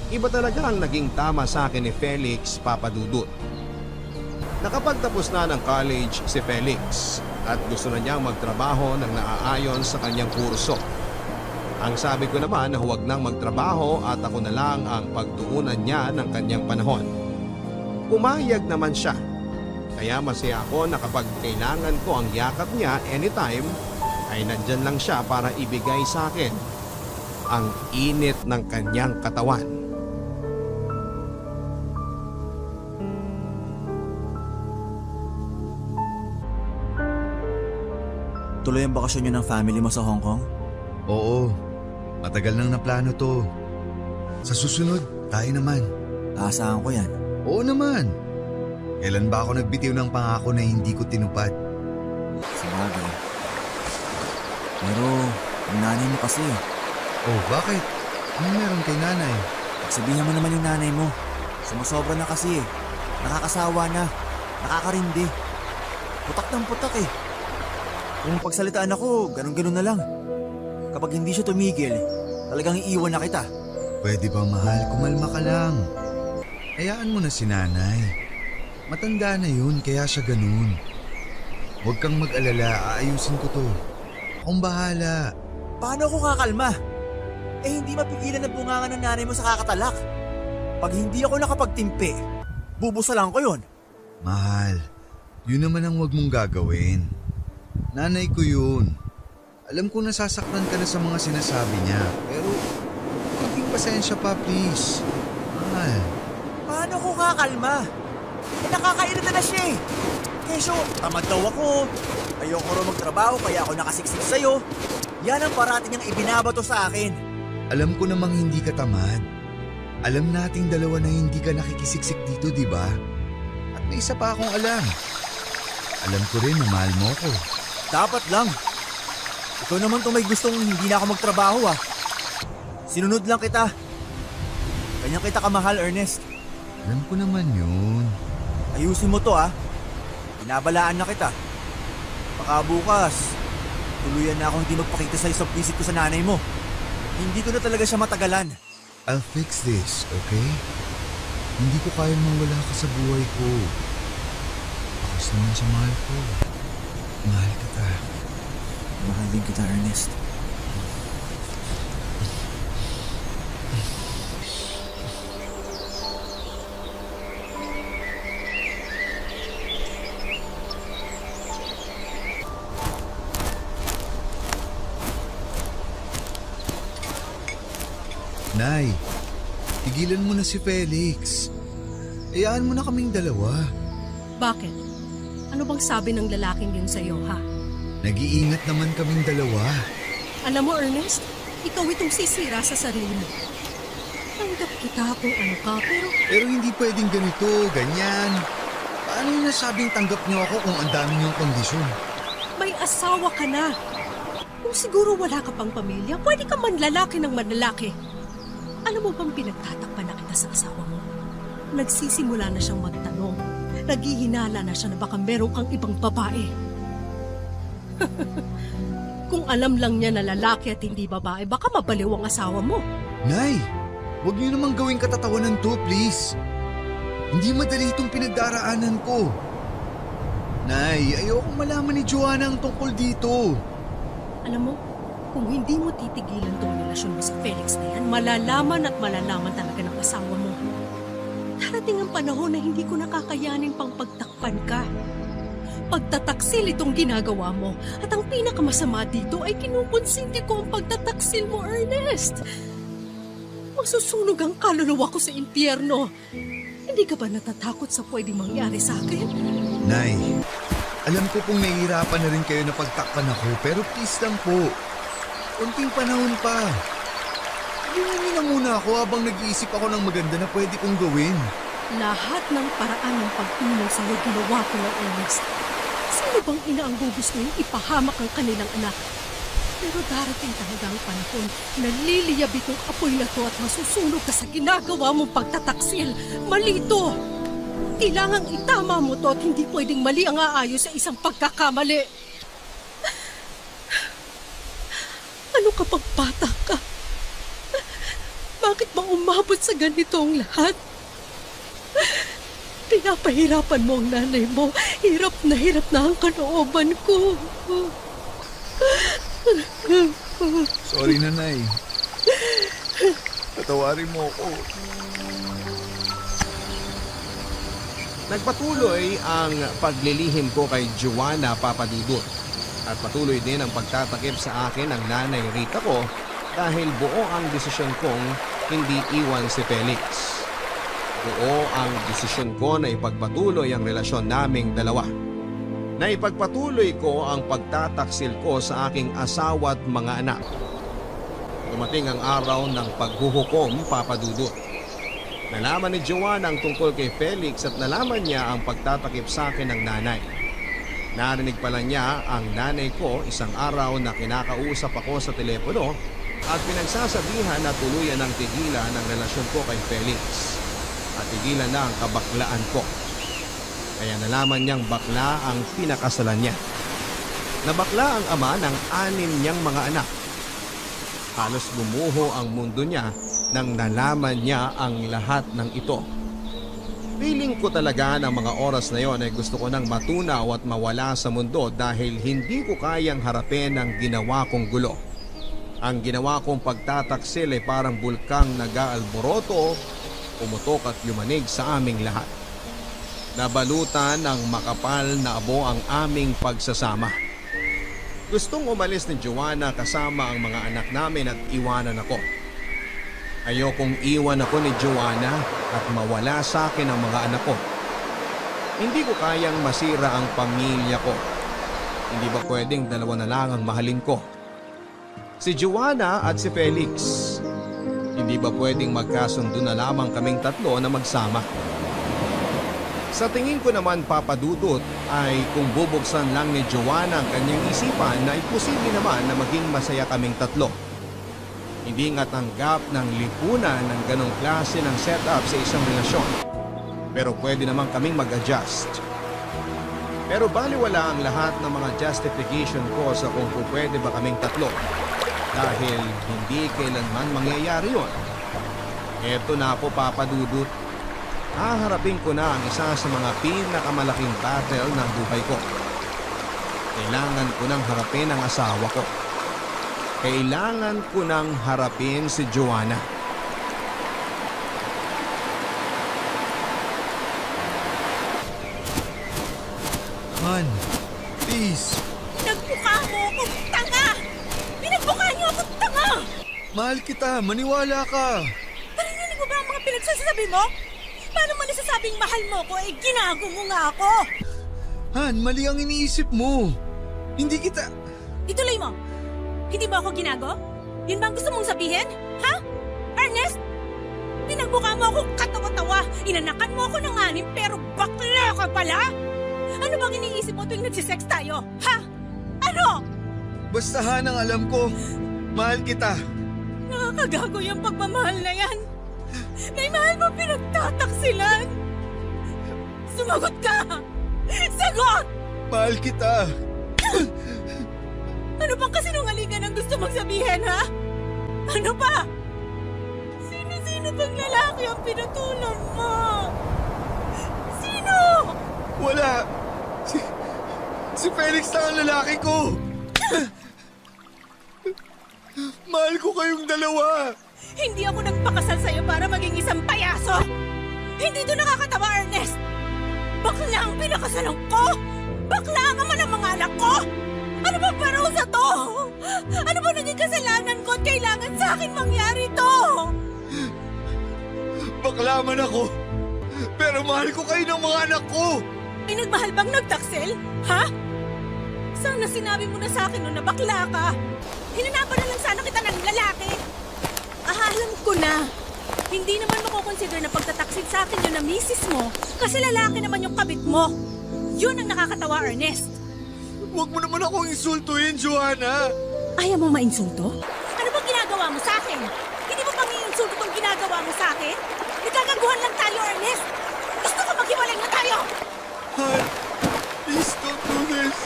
Iba talaga ang naging tama sa akin ni Felix, Papa Dudut. Nakapagtapos na ng college si Felix at gusto na niyang magtrabaho ng naaayon sa kanyang kurso. Ang sabi ko naman na huwag nang magtrabaho at ako na lang ang pagtuunan niya ng kanyang panahon. Pumayag naman siya. Kaya masaya ako na kapag kailangan ko ang yakap niya anytime ay nandyan lang siya para ibigay sa akin ang init ng kanyang katawan. Tuloy ang bakasyon niyo ng family mo sa Hong Kong? Oo, matagal nang naplano to. Sa susunod, tayo naman. Aasahan ko yan. Oo naman. Kailan ba ako nagbitiw ng pangako na hindi ko tinupad? Sabagay. Pero, ang nanay mo kasi. Oh, bakit? Ano meron kay nanay? Sabihan mo naman yung nanay mo. Sumusobra na kasi eh. Nakakasawa na. Nakakarindi. Putak ng putak eh. Kung pagsalitaan ako, ganun-ganun na lang. Kapag hindi siya tumigil, talagang iiwan na kita. Pwede ba mahal, kumalma ka lang. Hayaan mo na si nanay. Matanda na yun, kaya siya ganun. Huwag kang mag-alala, aayusin ko to. Akong bahala. Paano ako kakalma? Eh hindi mapigilan na bunganga ng nanay mo sa kakatalak. Pag hindi ako nakapagtimpi, bubusalan ko yun. Mahal, yun naman ang huwag mong gagawin. Nanay ko yun. Alam ko nasasaktan ka na sa mga sinasabi niya, pero Pasensya pa, please. Mahal. Paano ko kakalma? Nakakairita na siya eh. Kesyo, tamad daw ako. Ayoko rin magtrabaho kaya ako nakasiksik sa'yo. Yan ang parati niyang ibinabato sa akin. Alam ko namang hindi ka tamad. Alam nating dalawa na hindi ka nakikisiksik dito, di ba? At may isa pa akong alam. Alam ko rin na mahal mo ko. Dapat lang. Ikaw naman to may gustong hindi na ako magtrabaho ah. Sinunod lang kita. Ganyan kita kamahal, Ernest. Alam ko naman yun. Ayusin mo to ah. Binabalaan na kita. Baka bukas, tuluyan na akong hindi magpakita sa isang visit ko sa nanay mo. Hindi ko na talaga siya matagalan. I'll fix this, okay? Hindi ko kayang mawala ka sa buhay ko. Bakas naman sa mahal ko. Mahal kita. Mahal din kita, Ernest. Nay, tigilan mo na si Felix. Hayaan mo na kaming dalawa. Bakit? Ano bang sabi ng lalaking yun sa'yo, ha? Nag-iingat naman kaming dalawa. Alam mo, Ernest, ikaw itong sisira sa sarili mo. Tanggap kita kung ano ka, Pero hindi pwedeng ganito, ganyan. Paano yung nasabing tanggap niyo ako kung ang dami niyong kondisyon? may asawa ka na. Kung siguro wala ka pang pamilya, pwede ka manlalaki ng manlalaki. Alam mo bang pinagtatakpan na kita sa asawa mo? Nagsisimula na siyang magtanong. Naghihinala na siya na baka meron kang ibang babae. Kung alam lang niya na lalaki at hindi babae, baka mabaliw ang asawa mo. Nay, huwag niyo namang gawing katatawanan to, please. Hindi madali itong pinagdaraanan ko. Nay, ayokong malaman ni Joanna ang tungkol dito. Alam mo, kung hindi mo titigilan tong relasyon mo sa Felix na yan, malalaman at malalaman talaga ng asawa mo. Darating ang panahon na hindi ko nakakayanin pang pagtakpan ka. Pagtataksil itong ginagawa mo. At ang pinakamasama dito ay kinukonsinti ko ang pagtataksil mo, Ernest. Masusunog ang kaluluwa ko sa impyerno. Hindi ka ba natatakot sa pwedeng mangyari sa akin? Nay, alam ko kung nahihirapan na rin kayo na pagtakpan ako, pero please lang po. Kunting panahon pa. Tingnan niyo na muna ako habang nag-iisip ako ng maganda na pwede kong gawin. Lahat ng paraan ng pagtulong sa'yo ginawa ko ng Ernest. Sino bang ina ang gugustuhin ipahamak ang kanilang anak? Pero darating talaga ang panahon na liliyab itong apoy na to at masusunog ka sa ginagawa mong pagtataksil. Mali ito! Kailangang itama mo to at hindi pwedeng mali ang aayos sa isang pagkakamali. Ano ka pang bata ka? Bakit ba umabot sa ganito ang lahat? Pinapahirapan mo ang nanay mo. Hirap na ang kalooban ko. Sorry, Nanay. Patawarin mo ako. Nagpatuloy ang paglilihim ko kay Joanna Papadudut at patuloy din ang pagtatakip sa akin ng nanay Rita ko dahil buo ang desisyon kong hindi iwan si Felix. Buo ang desisyon ko na ipagpatuloy ang relasyon naming dalawa. Na ipagpatuloy ko ang pagtataksil ko sa aking asawa at mga anak. Dumating ang araw ng paghuhukom, Papadudut. Nalaman ni Joanna ang tungkol kay Felix at nalaman niya ang pagtatakip sa akin ng nanay. Narinig pala niya ang nanay ko isang araw na kinakausap ako sa telepono at pinagsasabihan na tuluyan ng tigilan ang relasyon ko kay Felix at tigilan na ang kabaklaan ko. Kaya nalaman niyang bakla ang pinakasalan niya. Nabakla ang ama ng 6 niyang mga anak. Halos bumuho ang mundo niya nang nalaman niya ang lahat ng ito. Feeling ko talaga ng mga oras na yon ay gusto ko nang matunaw at mawala sa mundo dahil hindi ko kayang harapin ang ginawa kong gulo. Ang ginawa kong pagtataksil ay parang bulkang nag-aalboroto, umutok at yumanig sa aming lahat. Nabalutan ng makapal na abo ang aming pagsasama. Gustong umalis ni Joanna kasama ang mga anak namin at iwanan ako. Ayokong iwan ako ni Joanna at mawala sa akin ang mga anak ko. Hindi ko kayang masira ang pamilya ko. Hindi ba pwedeng dalawa na lang ang mahalin ko? Si Joanna at si Felix. Hindi ba pwedeng magkasundo na lamang kaming tatlo na magsama? Sa tingin ko naman, Papa Dudut, ay kung bubuksan lang ni Joanna ang kanyang isipan na imposible naman na maging masaya kaming tatlo. Hindi nga tanggap ng lipunan ng ganong klase ng setup sa isang relasyon. Pero pwede naman kaming mag-adjust. Pero baliwala ang lahat ng mga justification ko sa kung pwede ba kaming tatlo. Dahil hindi kailanman mangyayari yon. Eto na po, Papa Dudut. Haharapin ko na ang isa sa mga pinakamalaking battle ng buhay ko. Kailangan ko nang harapin ang asawa ko. Kailangan ko nang harapin si Joanna. Han, please. Pinagbuka mo akong tanga! Pinagbuka niyo akong tanga! Mahal kita, maniwala ka. Narinig mo ba ang mga pinagsasabi mo? Paano mo nasasabing mahal mo ko, eh ginago mo nga ako? Han, mali ang iniisip mo. Hindi kita... Ituloy mo. Hindi ba ako ginago? Yun ba ang gusto mong sabihin? Ha? Ernest? Pinagbuka mo akong katawa-tawa. Inanakan mo ako ng 6 pero bakla ka pala? Ano bang iniisip mo tuwing nagsisex tayo? Ha? Ano? Basta Han, ang alam ko, mahal kita. Nakakagago yung pagmamahal na yan. May mahal mo pinagtataksilan. Sumagot ka! Sagot! Mahal kita. Ano pang kasinungalingan ang gusto mong sabihin, ha? Ano pa? Sino-sino bang lalaki ang pinatulan mo? Sino? Wala. Si Felix lang ang lalaki ko. Mahal ko kayong dalawa. Hindi ako nagpakasal sa'yo para maging isang payaso! Hindi ito nakakatawa, Ernest! Bakla ang pinakasalan ko! Bakla ang ama ng mga anak ko! Ano ba parusa to? Ano ba naging kasalanan ko at kailangan sa akin mangyari to? Bakla man ako, pero mahal ko kayo ng mga anak ko. Pinagmahal bang nagtaksil? Ha? Sana sinabi mo na sa akin noon na bakla ka. Hinanapan na lang sana kita ng lalaki. Alam ko na. Hindi naman makukonsider na pagtataksil sa akin yun na misis mo kasi lalaki naman yung kabit mo. Yun ang nakakatawa, Ernest. Huwag mo naman akong insultuhin, Joanna. Ayaw mo mainsulto? Ano bang ginagawa mo sa akin? Hindi mo pang iinsulto itong ginagawa mo sa akin? Nagkagaguhan lang tayo, Ernest. Gusto ko maghiwalay na tayo. Han, please don't do this.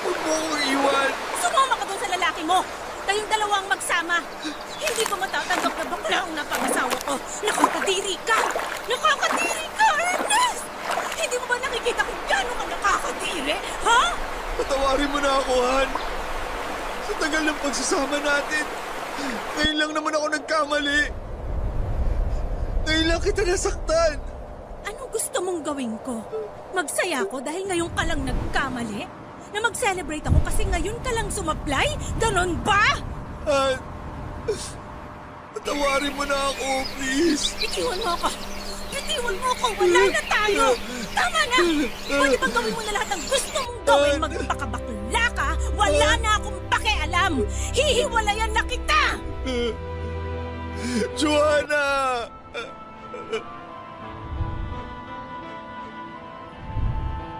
Huwag mo akong iwan. Sumama ka doon sa lalaki mo. Kayong dalawang magsama. Hindi ko matatanggap na bakla ang napangasawa ko. Nakakadiri ka! Nakakadiri ka, Ernest! Hindi mo ba nakikita kung gano'n ka nakakadiri? Ha? Patawarin mo na ako, Han. Sa tagal ng pagsasama natin, ngayon lang naman ako nagkamali. Ngayon lang kita nasaktan. Ano gusto mong gawin ko? Magsaya ko dahil ngayon ka lang nagkamali? Na mag-celebrate ako kasi ngayon ka lang sumablay? Ganon ba? Han, patawarin mo na ako, please. Bitiwan mo ako! Bitiwan mo ako! Wala na tayo! Tama na! Pwede bang gawin mo na lahat ng gusto mong gawin? Magpakabakla ka? Wala na akong pakialam! Hihiwalayan na kita! Joanna!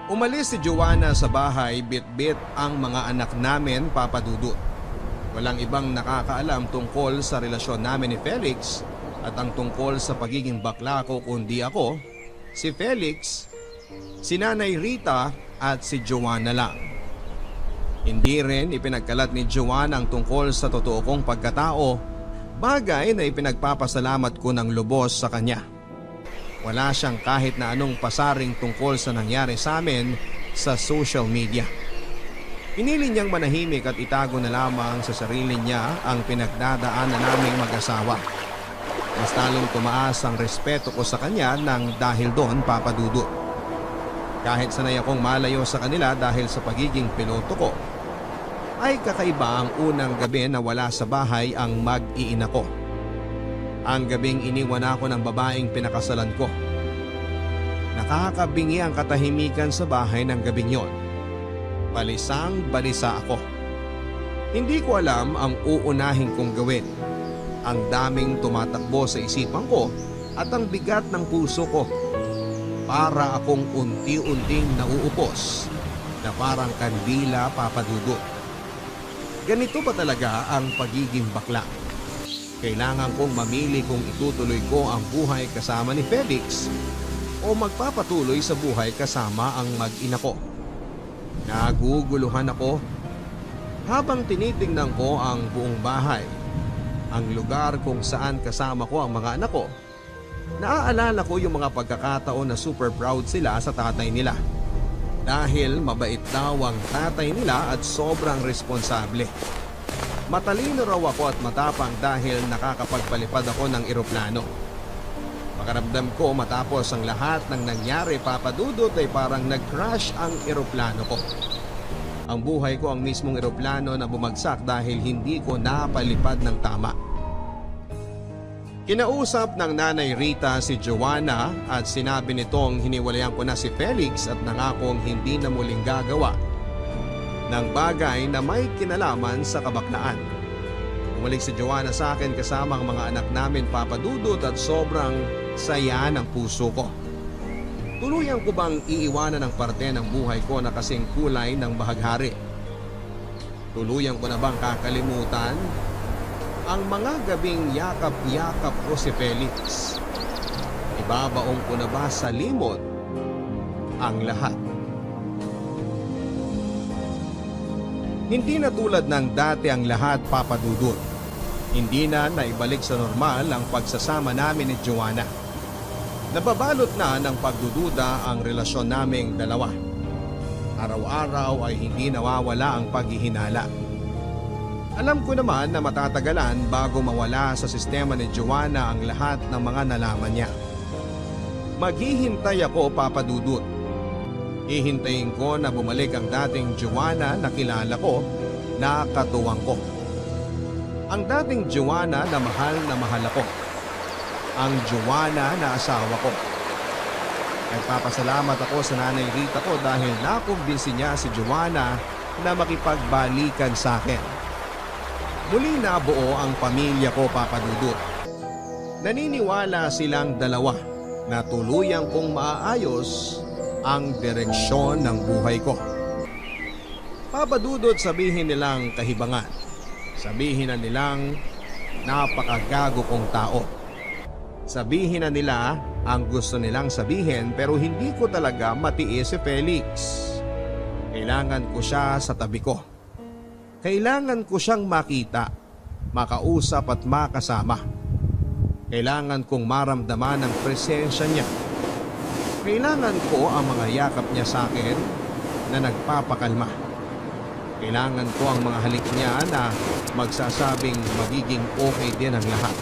Umalis si Joanna sa bahay, bit-bit ang mga anak namin, Papa Dudut. Walang ibang nakakaalam tungkol sa relasyon namin ni Felix at ang tungkol sa pagiging bakla ko kundi ako, si Felix, si Nanay Rita at si Joanna lang. Hindi rin ipinagkalat ni Joanna ang tungkol sa totoo kong pagkatao, bagay na ipinagpapasalamat ko ng lubos sa kanya. Wala siyang kahit na anong pasaring tungkol sa nangyari sa amin sa social media. Pinili niyang manahimik at itago na lamang sa sarili niya ang pinagdadaanan naming mag-asawa. Mas lalong tumaas ang respeto ko sa kanya nang dahil doon, Papa Dudut. Kahit sanay akong malayo sa kanila dahil sa pagiging piloto ko, ay kakaiba ang unang gabi na wala sa bahay ang mag-iina ko. Ang gabing iniwan ako ng babaeng pinakasalan ko. Nakakabingi ang katahimikan sa bahay ng gabing yon. Balisang balisa ako. Hindi ko alam ang uunahin kong gawin. Ang daming tumatakbo sa isipan ko at ang bigat ng puso ko. Para akong unti-unting nauupos na parang kandila papadudot. Ganito ba talaga ang pagiging bakla? Kailangan kong mamili kung itutuloy ko ang buhay kasama ni Felix o magpapatuloy sa buhay kasama ang mag-ina ko. Naguguluhan ako habang tinitingnan ko ang buong bahay, ang lugar kung saan kasama ko ang mga anak ko. Naaalala ko yung mga pagkakataon na super proud sila sa tatay nila. Dahil mabait daw ang tatay nila at sobrang responsable. Matalino raw ako at matapang dahil nakakapagpalipad ako ng eroplano. Pakaramdam ko matapos ang lahat ng nangyari, Papa Dudut, ay parang nag-crash ang eroplano ko. Ang buhay ko ang mismong eroplano na bumagsak dahil hindi ko napalipad ng tama. Kinausap ng Nanay Rita si Joanna at sinabi nitong hiniwalayan ko na si Felix at nangakong hindi na muling gagawa ng bagay na may kinalaman sa kabaklaan. Bumalik si Joanna sa akin kasama ang mga anak namin, Papa Dudut, at sobrang saya ng puso ko. Tuluyan ko bang iiwanan ang parte ng buhay ko na kasing kulay ng bahaghari? Tuluyan ko na bang kakalimutan ang mga gabing yakap-yakap ko si Felix? Ibabaong ko na ba sa limot ang lahat? Hindi na tulad ng dati ang lahat, Papa Dudut. Hindi na naibalik sa normal ang pagsasama namin ni Joanna. Nababalot na ng pagdududa ang relasyon naming dalawa. Araw-araw ay hindi nawawala ang paghihinala. Alam ko naman na matatagalan bago mawala sa sistema ni Joanna ang lahat ng mga nalaman niya. Maghihintay ako, Papa Dudut. Hihintayin ko na bumalik ang dating Joanna na kilala ko, na katuwang ko. Ang dating Joanna na mahal ako. Ang Joanna na asawa ko. Nagpapasalamat ako sa Nanay Rita ko dahil nakumbinsi niya si Joanna na makipagbalikan sa akin. Muli nabuo ang pamilya ko, Papa Dudut. Naniniwala silang dalawa na tuluyang kong maaayos ang direksyon ng buhay ko. Papa Dudut, sabihin nilang kahibangan. Sabihin na nilang napakagago kong tao. Sabihin na nila ang gusto nilang sabihin pero hindi ko talaga matiis si Felix. Kailangan ko siya sa tabi ko. Kailangan ko siyang makita, makausap at makasama. Kailangan kong maramdaman ang presensya niya. Kailangan ko ang mga yakap niya sa akin na nagpapakalma. Kailangan ko ang mga halik niya na magsasabing magiging okay din ang lahat.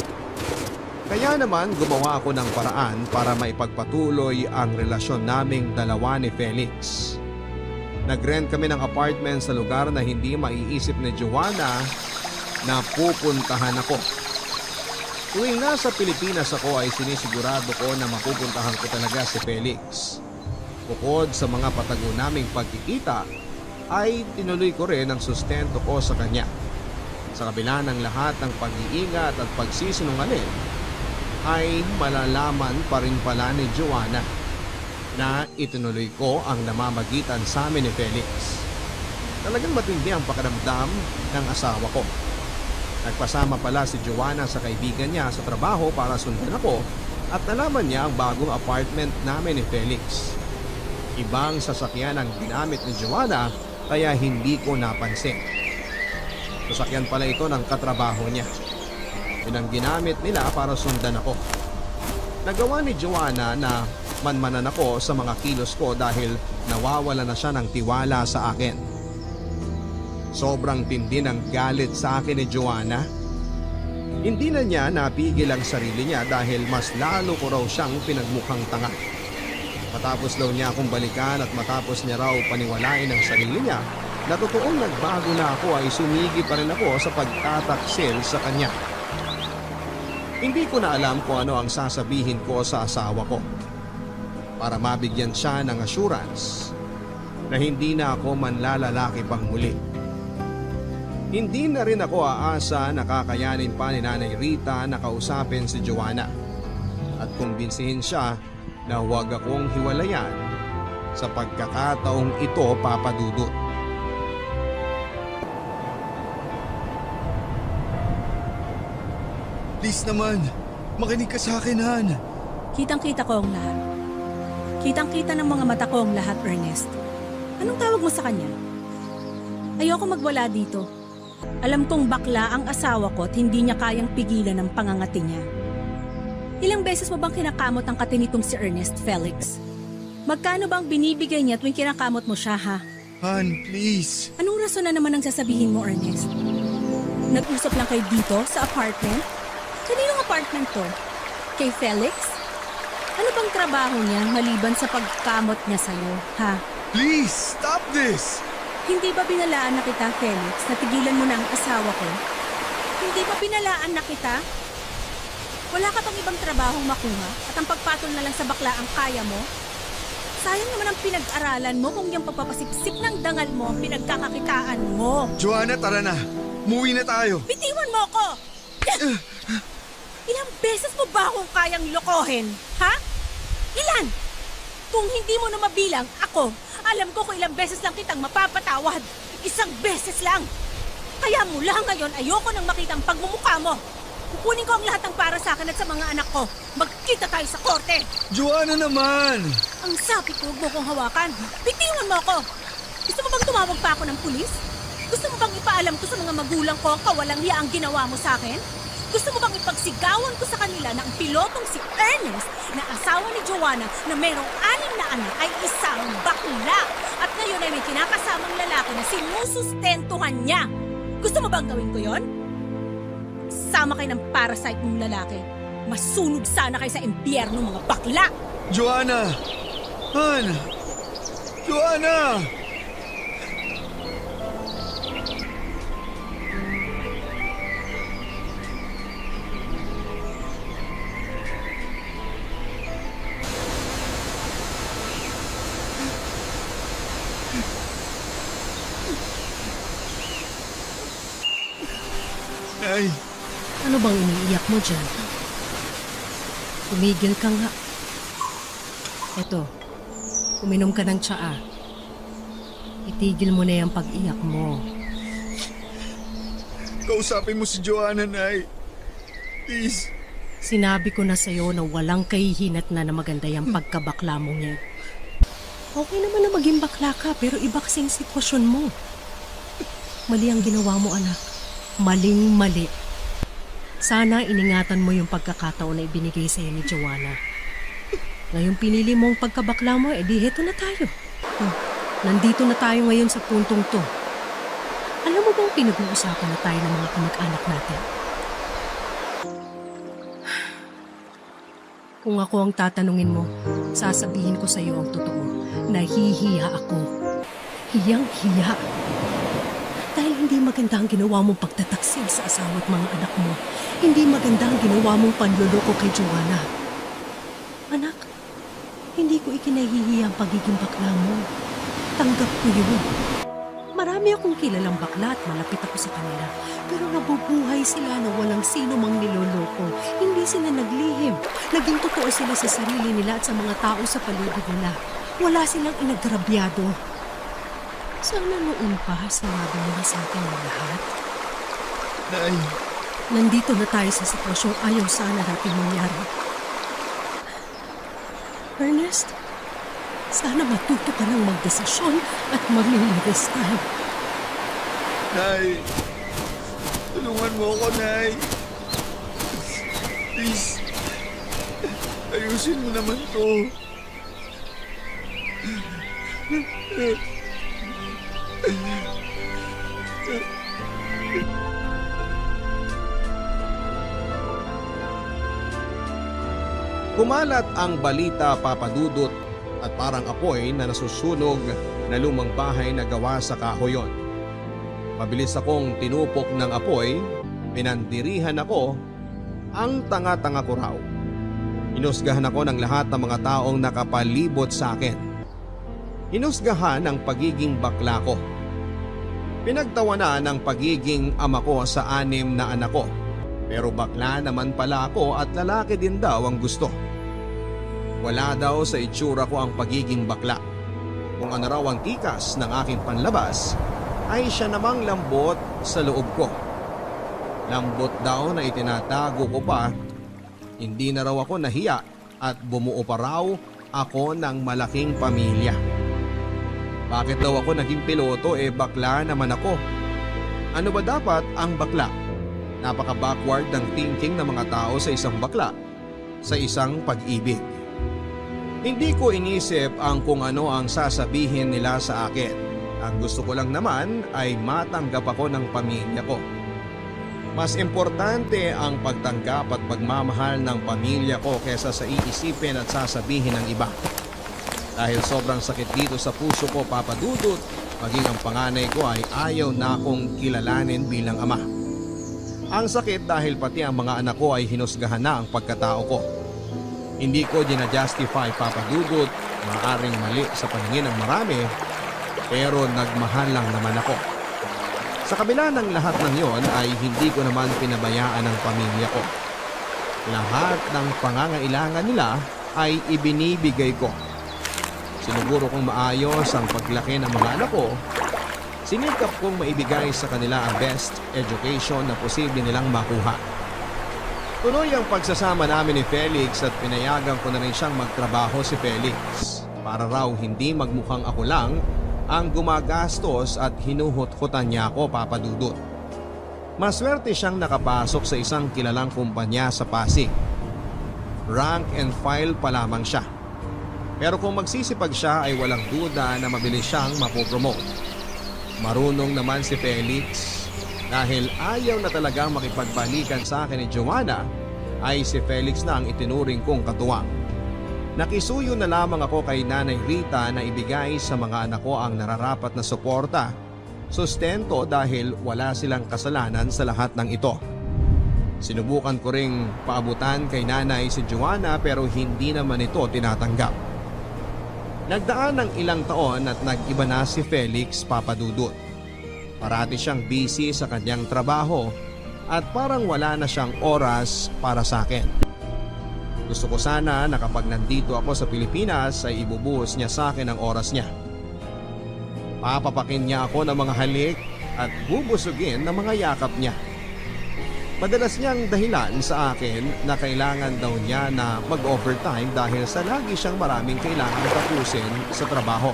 Kaya naman gumawa ako ng paraan para maipagpatuloy ang relasyon naming dalawa ni Felix. Nag-rent kami ng apartment sa lugar na hindi maiisip ni Joanna na pupuntahan ako. Tuwing nasa Pilipinas ako ay sinisigurado ko na mapupuntahan ko talaga si Felix. Bukod sa mga patago naming pagkikita, ay tinuloy ko rin ang sustento ko sa kanya. Sa kabila ng lahat ng pag-iingat at pagsisinungaling, ay malalaman pa rin pala ni Joanna na itinuloy ko ang namamagitan sa amin ni Felix. Talagang matindi ang pakiramdam ng asawa ko. Nagpasama pala si Joanna sa kaibigan niya sa trabaho para sundan ako at nalaman niya ang bagong apartment namin ni Felix. Ibang sasakyan ang ginamit ni Joanna kaya hindi ko napansin. Sasakyan pala ito ng katrabaho niya. Yun ang ginamit nila para sundan ako. Nagawa ni Joanna na manmanan ako sa mga kilos ko dahil nawawala na siya ng tiwala sa akin. Sobrang tindi ng galit sa akin ni Joanna. Hindi na niya napigil ang sarili niya dahil mas lalo ko raw siyang pinagmukhang tanga. Matapos daw niya akong balikan at matapos niya raw paniwalain ang sarili niya na totoong nagbago na ako ay sumigi pa rin ako sa pagtataksil sa kanya. Hindi ko na alam kung ano ang sasabihin ko sa asawa ko para mabigyan siya ng assurance na hindi na ako manlalalaki pang muli. Hindi na rin ako aasa na kakayanin pa ni Nanay Rita na kausapin si Joanna at kumbinsihin siya na huwag akong hiwalayan sa pagkakataong ito, Papa Dudut. Please naman, makinig ka sa akin, Han. Kitang-kita ko ang lahat. Kitang-kita ng mga mata ko ang lahat, Ernest. Anong tawag mo sa kanya? Ayoko magwala dito. Alam kong bakla ang asawa ko at hindi niya kayang pigilan ang pangangati niya. Ilang beses mo bang kinakamot ang kati nitong si Ernest, Felix? Magkano bang binibigay niya tuwing kinakamot mo siya, ha? Han, please. Anong rason na naman ang sasabihin mo, Ernest? Nag-usap lang kayo dito sa apartment? Kaninong apartment to? Kay Felix? Ano bang trabaho niya maliban sa pagkamot niya sa'yo, ha? Please, stop this! Hindi ba binalaan na kita, Felix, na tigilan mo na ang asawa ko? Hindi ba binalaan na kita? Wala ka pang ibang trabahong makuha at ang pagpatol na lang sa bakla ang kaya mo? Sayang naman ang pinag-aralan mo kung yung pagpapasipsip ng dangal mo ang pinagkakakitaan mo. Joanna, tara na. Umuwi na tayo. Bitiwan mo ko! Ilang beses mo ba akong kayang lokohin? Ha? Ilan? Kung hindi mo na mabilang, ako, alam ko kung ilang beses lang kitang mapapatawad. Isang beses lang. Kaya mula ngayon, ayoko nang makita ang pagmumukha mo. Kukunin ko ang lahat ng para sa akin at sa mga anak ko. Magkita tayo sa korte. Joanna naman! Ang sabi ko, huwag mo kong hawakan. Bitiwan mo ako. Gusto mo bang tumawag pa ako ng pulis? Gusto mo bang ipaalam ko sa mga magulang ko ang kawalang hiya ang ginawa mo sa akin? Gusto mo bang ipagsigawan ko sa kanila na ang pilotong si Ernest na asawa ni Joanna na merong 6 na anak ay isang bakla at ngayon ay may kinakasamang lalaki na sinusustentuhan niya? Gusto mo bang gawin ko yon? Sama kayo ng parasite mong lalaki. Masunog sana kayo sa impyerno, mga bakla! Joanna! Han! Joanna! Nay! Ano bang iniiyak mo dyan? Tumigil ka nga. Eto, uminom ka ng tsaa. Itigil mo na yung pag-iyak mo. Kausapin mo si Joanna, Nay. Please. Sinabi ko na sa'yo na walang kahihinat na maganda yung pagkabakla mo niya. Okay naman na maging bakla ka, pero iba kasing sitwasyon mo. Mali ang ginawa mo, anak. Maling-mali. Sana iningatan mo yung pagkakataon na ibinigay sa'yo ni Joanna. Ngayong pinili mo ang pagkabakla mo, edi heto na tayo. Nandito na tayo ngayon sa puntong to. Alam mo bang pinag-uusapan na tayo ng mga kamag-anak natin? Kung ako ang tatanungin mo, sasabihin ko sa'yo ang totoo. Nahihiya ako. Hiyang-hiya. Dahil hindi maganda ang ginawa mong pagtataksil sa asawa at mga anak mo. Hindi maganda ang ginawa mong panloloko kay Joanna. Anak, hindi ko ikinahihiya ang pagiging bakla mo. Tanggap ko yun. Marami akong kilalang bakla at malapit ako sa kanila. Pero nabubuhay sila na walang sino mang niloloko. Hindi sila naglihim. Naging totoo sila sa sarili nila at sa mga tao sa paligid nila. Wala silang inagrabyado. Sana noon pa sinabi mo na sa akin ang lahat. Nay. Nandito na tayo sa sitwasyong ayaw sana natin mangyari. Ernest, sana matuto ka ng magdesisyon at magliligtas tayo. Nay. Tulungan mo ako, Nay. Please. Ayusin mo naman to. Kumalat ang balita, Papa Dudut, at parang apoy na nasusunog na lumang bahay na gawa sa kahoyon. Mabilis akong tinupok ng apoy, pinandirihan ako Ang tanga-tanga ko raw. Hinusgahan ako ng lahat ng mga taong nakapalibot sa akin. Hinusgahan ang pagiging bakla ko. Pinagtawanan ang pagiging ama ko sa 6 na anak ko. Pero bakla naman pala ako at lalaki din daw ang gusto. Wala daw sa itsura ko ang pagiging bakla. Kung ano raw ang tikas ng aking panlabas, ay siya namang lambot sa loob ko. Lambot daw na itinatago ko pa. Hindi na raw ako nahiya at bumuo pa raw ako ng malaking pamilya. Bakit daw ako naging piloto bakla naman ako? Ano ba dapat ang bakla? Napaka-backward ng thinking ng mga tao sa isang bakla, sa isang pag-ibig. Hindi ko inisip ang kung ano ang sasabihin nila sa akin. Ang gusto ko lang naman ay matanggap ako ng pamilya ko. Mas importante ang pagtanggap at pagmamahal ng pamilya ko kesa sa iisipin at sasabihin ng iba. Dahil sobrang sakit dito sa puso ko, Papa Dudut, maging ang panganay ko ay ayaw na akong kilalanin bilang ama. Ang sakit dahil pati ang mga anak ko ay hinusgahan na ang pagkatao ko. Hindi ko dinajustify, Papa Dudut, maaaring mali sa paningin ng marami, pero nagmahal lang naman ako. Sa kabila ng lahat ng yon ay hindi ko naman pinabayaan ang pamilya ko. Lahat ng pangangailangan nila ay ibinibigay ko. Sinuguro kong maayos ang paglaki ng mga anak ko. Sinikap kong maibigay sa kanila ang best education na posible nilang makuha. Tuloy ang pagsasama namin ni Felix at pinayagan ko na rin siyang magtrabaho si Felix. Para raw hindi magmukhang ako lang ang gumagastos at hinuhut-hutan niya ako, Papa Dudut. Maswerte siyang nakapasok sa isang kilalang kumpanya sa Pasig. Rank and file pa lamang siya. Pero kung magsisipag siya ay walang duda na mabilis siyang mapopromote. Marunong naman si Felix. Dahil ayaw na talagang makipagbalikan sa akin ni Joanna, ay si Felix na ang itinuring kong katuwang. Nakisuyo na lamang ako kay Nanay Rita na ibigay sa mga anak ko ang nararapat na suporta, sustento dahil wala silang kasalanan sa lahat ng ito. Sinubukan ko ring paabutan kay Nanay si Joanna pero hindi naman ito tinatanggap. Nagdaan ng ilang taon at nag-iba na si Felix, Papa Dudut. Parati siyang busy sa kanyang trabaho at parang wala na siyang oras para sa akin. Gusto ko sana na kapag nandito ako sa Pilipinas ay ibubuhos niya sa akin ang oras niya. Papapakin niya ako ng mga halik at bubusugin ng mga yakap niya. Madalas niyang dahilan sa akin na kailangan daw niya na mag-overtime dahil sa lagi siyang maraming kailangan tapusin sa trabaho.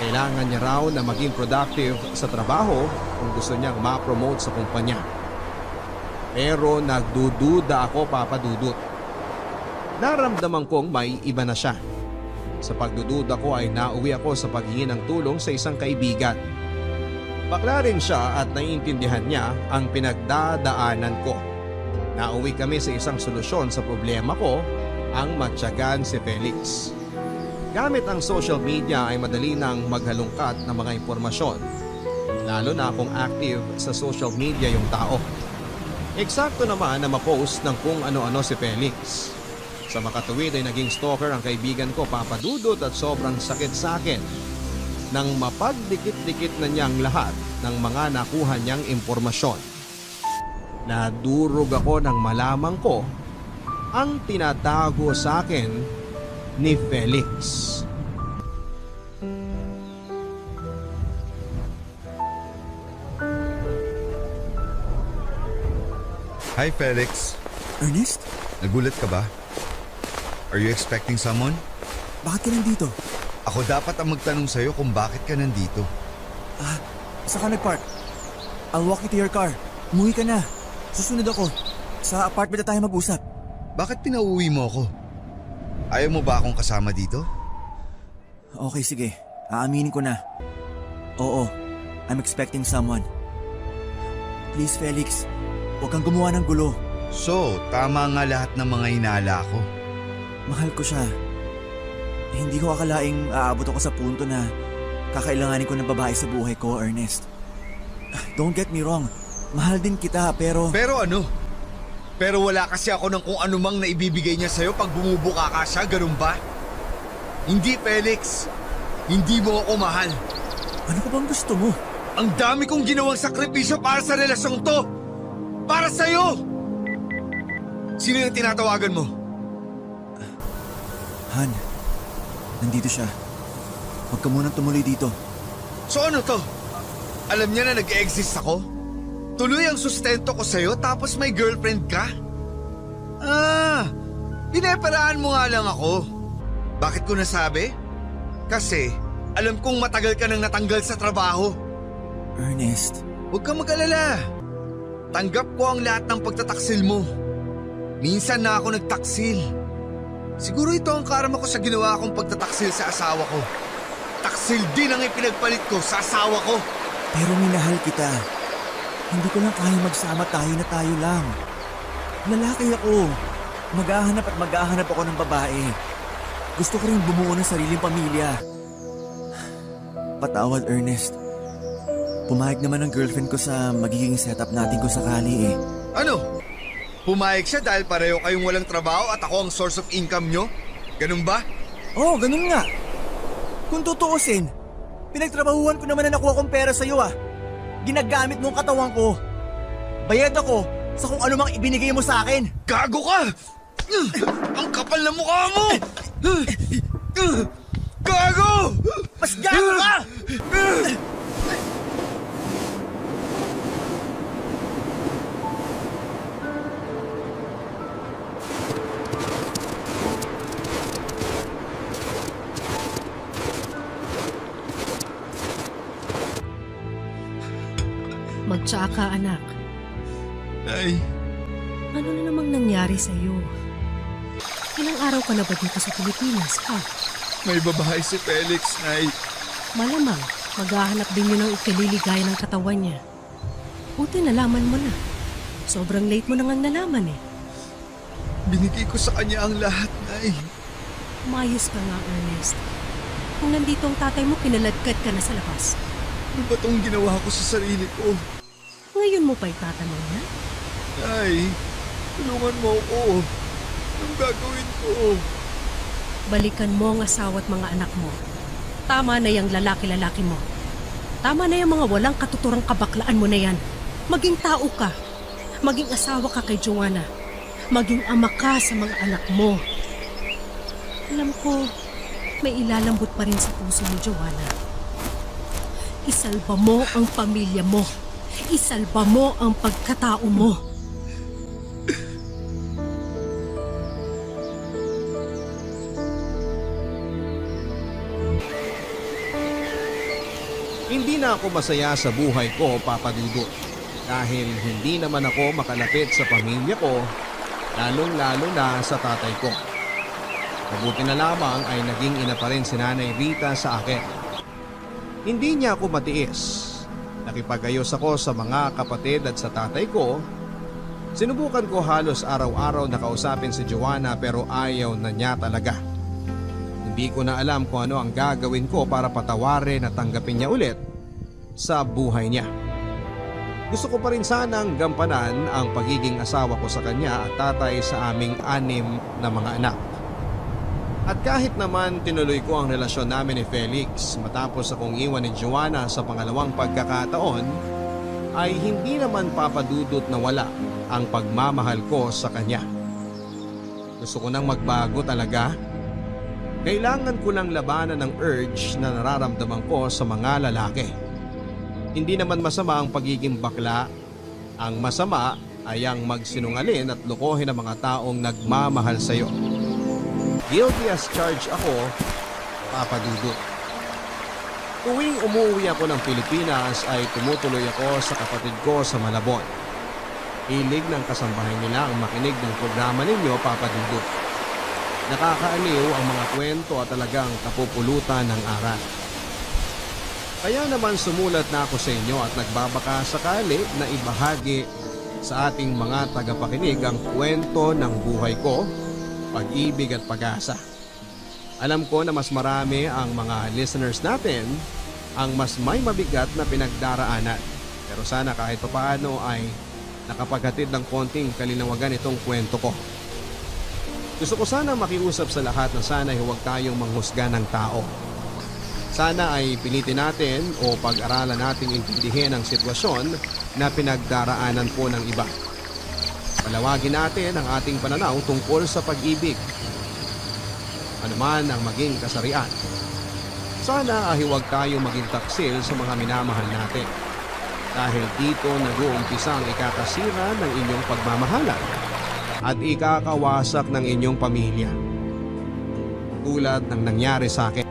Kailangan niya raw na maging productive sa trabaho kung gusto niyang ma-promote sa kumpanya. Pero nagdududa ako, Papa Dudut. Naramdaman kong may iba na siya. Sa pagdududa ko ay nauwi ako sa paghingi ng tulong sa isang kaibigan. Bakla rin siya at naiintindihan niya ang pinagdadaanan ko. Nauwi kami sa isang solusyon sa problema ko, ang matyagan si Felix. Gamit ang social media ay madali nang maghalungkat ng mga impormasyon. Lalo na kung active sa social media yung tao. Eksakto naman na ma-post ng kung ano-ano si Felix. Sa makatuwid ay naging stalker ang kaibigan ko, Papa Dudut, at sobrang sakit sa akin nang mapagdikit-dikit na niyang lahat ng mga nakuha niyang impormasyon. Nadurog ako nang malaman ko ang tinatago sa akin ni Felix. Hi, Felix. Ernest? Nagulat ka ba? Are you expecting someone? Bakit ka nandito? Ako dapat ang magtanong sa'yo kung bakit ka nandito. Saan ka nag-park? I'll walk you to your car. Umuwi ka na. Susunod ako. Sa apartment na tayo mag-usap. Bakit pinauwi mo ako? Ayaw mo ba akong kasama dito? Okay, sige. Aaminin ko na. Oo, I'm expecting someone. Please, Felix. Huwag kang gumawa ng gulo. So, tama nga lahat ng mga hinala ko. Mahal ko siya. Hindi ko akalaing aabot ako sa punto na kakailanganin ko ng babae sa buhay ko, Ernest. Don't get me wrong. Mahal din kita, pero... Pero ano? Pero wala kasi ako ng kung anumang na ibibigay niya sa'yo pag bumubuka ka siya, ganun ba? Hindi, Felix. Hindi mo ako mahal. Ano ka bang gusto mo? Ang dami kong ginawang sakripisyo para sa relasyong to. Para sa'yo! Sino yung tinatawagan mo? Han, nandito siya. Huwag ka munang tumuloy dito. So ano to? Alam niya na nag-exist ako? Tuloy ang sustento ko sa'yo tapos may girlfriend ka? Pineparaan mo nga lang ako. Bakit ko nasabi? Kasi alam kong matagal ka nang natanggal sa trabaho. Ernest, Huwag kang mag-alala. Tanggap ko ang lahat ng pagtataksil mo. Minsan na ako nagtaksil. Siguro ito ang karma ko sa ginawa kong pagtataksil sa asawa ko. Taksil din ang ipinagpalit ko sa asawa ko. pero minahal kita. Hindi ko lang kaya magsama tayo na tayo lang. Lalaki ako. Maghahanap ako ng babae. Gusto ko rin bumuo ng sariling pamilya. Patawad, Ernest. Pumayag naman ang girlfriend ko sa magiging setup natin kung sakali eh. Ano? Pumayag siya dahil pareho kayong walang trabaho at ako ang source of income nyo? Ganun ba? Oo, ganun nga. Kung tutuusin, pinagtrabahuhan ko naman na nakuha kong pera sa'yo ah. Ginagamit mo ang katawan ko. Bayad ako sa kung ano mang ibinigay mo sa akin. Gago ka! Ang kapal na mukha mo! Gago! Mas gago ka! Magtsaka, anak. Nay, Ano na namang nangyari sa'yo? Ilang araw ka na ba dito sa Pilipinas, ha? may babae si Felix, Nay. Malamang, maghahanap din yun ng ikaliligaya ng katawan niya. Buti nalaman mo na. Sobrang late mo nang nalaman eh. Binigay ko sa kanya ang lahat, Nay. Umayos ka nga, Ernest. Kung nandito ang tatay mo, kinaladkad ka na sa labas. Ano ba tong ginawa ko sa sarili ko? Ngayon mo pa itatanong niya? Nay, tulungan mo ako. Anong gagawin ko? Balikan mo ang asawa at mga anak mo. Tama na yung lalaki-lalaki mo. Tama na yung mga walang katuturang kabaklaan mo na yan. Maging tao ka. Maging asawa ka kay Joanna. Maging ama ka sa mga anak mo. Alam ko, may ilalambot pa rin sa puso ni Joanna. Isalba mo ang pamilya mo. Isalba mo ang pagkatao mo. Hindi na ako masaya sa buhay ko, Papa Dudut. Dahil hindi naman ako makalapit sa pamilya ko, lalong-lalo na sa tatay ko. Mabuti na lamang ay naging ina pa rin si Nanay Rita sa akin. Hindi niya ako matiis. Nakipagayos ako sa mga kapatid at sa tatay ko. Sinubukan ko halos araw-araw na kausapin si Joanna pero ayaw na niya talaga. Hindi ko na alam kung ano ang gagawin ko para patawarin at tanggapin niya ulit sa buhay niya. Gusto ko pa rin sanang gampanan ang pagiging asawa ko sa kanya at tatay sa aming 6 na mga anak. At kahit naman tinuloy ko ang relasyon namin ni Felix matapos akong iwan ni Joanna sa pangalawang pagkakataon, ay hindi naman papadudot na wala ang pagmamahal ko sa kanya. Gusto ko nang magbago talaga. Kailangan ko lang labanan ang urge na nararamdaman ko sa mga lalaki. Hindi naman masama ang pagiging bakla. Ang masama ay ang magsinungalin at lokohin ang mga taong nagmamahal sa iyo. Guilty as charged ako, Papa Dudut. Tuwing umuwi ako ng Pilipinas ay tumutuloy ako sa kapatid ko sa Malabon. Hilig ng kasambahay nila ang makinig ng programa ninyo, Papa Dudut. Nakakaaliw ang mga kwento at talagang kapupulutan ng aral. Kaya naman sumulat na ako sa inyo at nagbabaka sakali na ibahagi sa ating mga tagapakinig ang kwento ng buhay ko, pag-ibig at pag-asa. Alam ko na mas marami ang mga listeners natin ang mas may mabigat na pinagdaraanan. Pero sana kahit papaano ay nakapaghatid ng konting kalinawagan itong kwento ko. Gusto ko sana makiusap sa lahat na sana huwag tayong manghusga ng tao. Sana ay pilitin natin o pag-aralan nating intindihin ang sitwasyon na pinagdaraanan po ng iba. Palawagin natin ang ating pananaw tungkol sa pag-ibig. Anuman ang maging kasarian. Sana ay huwag tayong maging taksil sa mga minamahal natin. Dahil dito nag-uumpisa ang ikakasira ng inyong pagmamahalan at ikakawasak ng inyong pamilya. Tulad ng nangyari sa akin.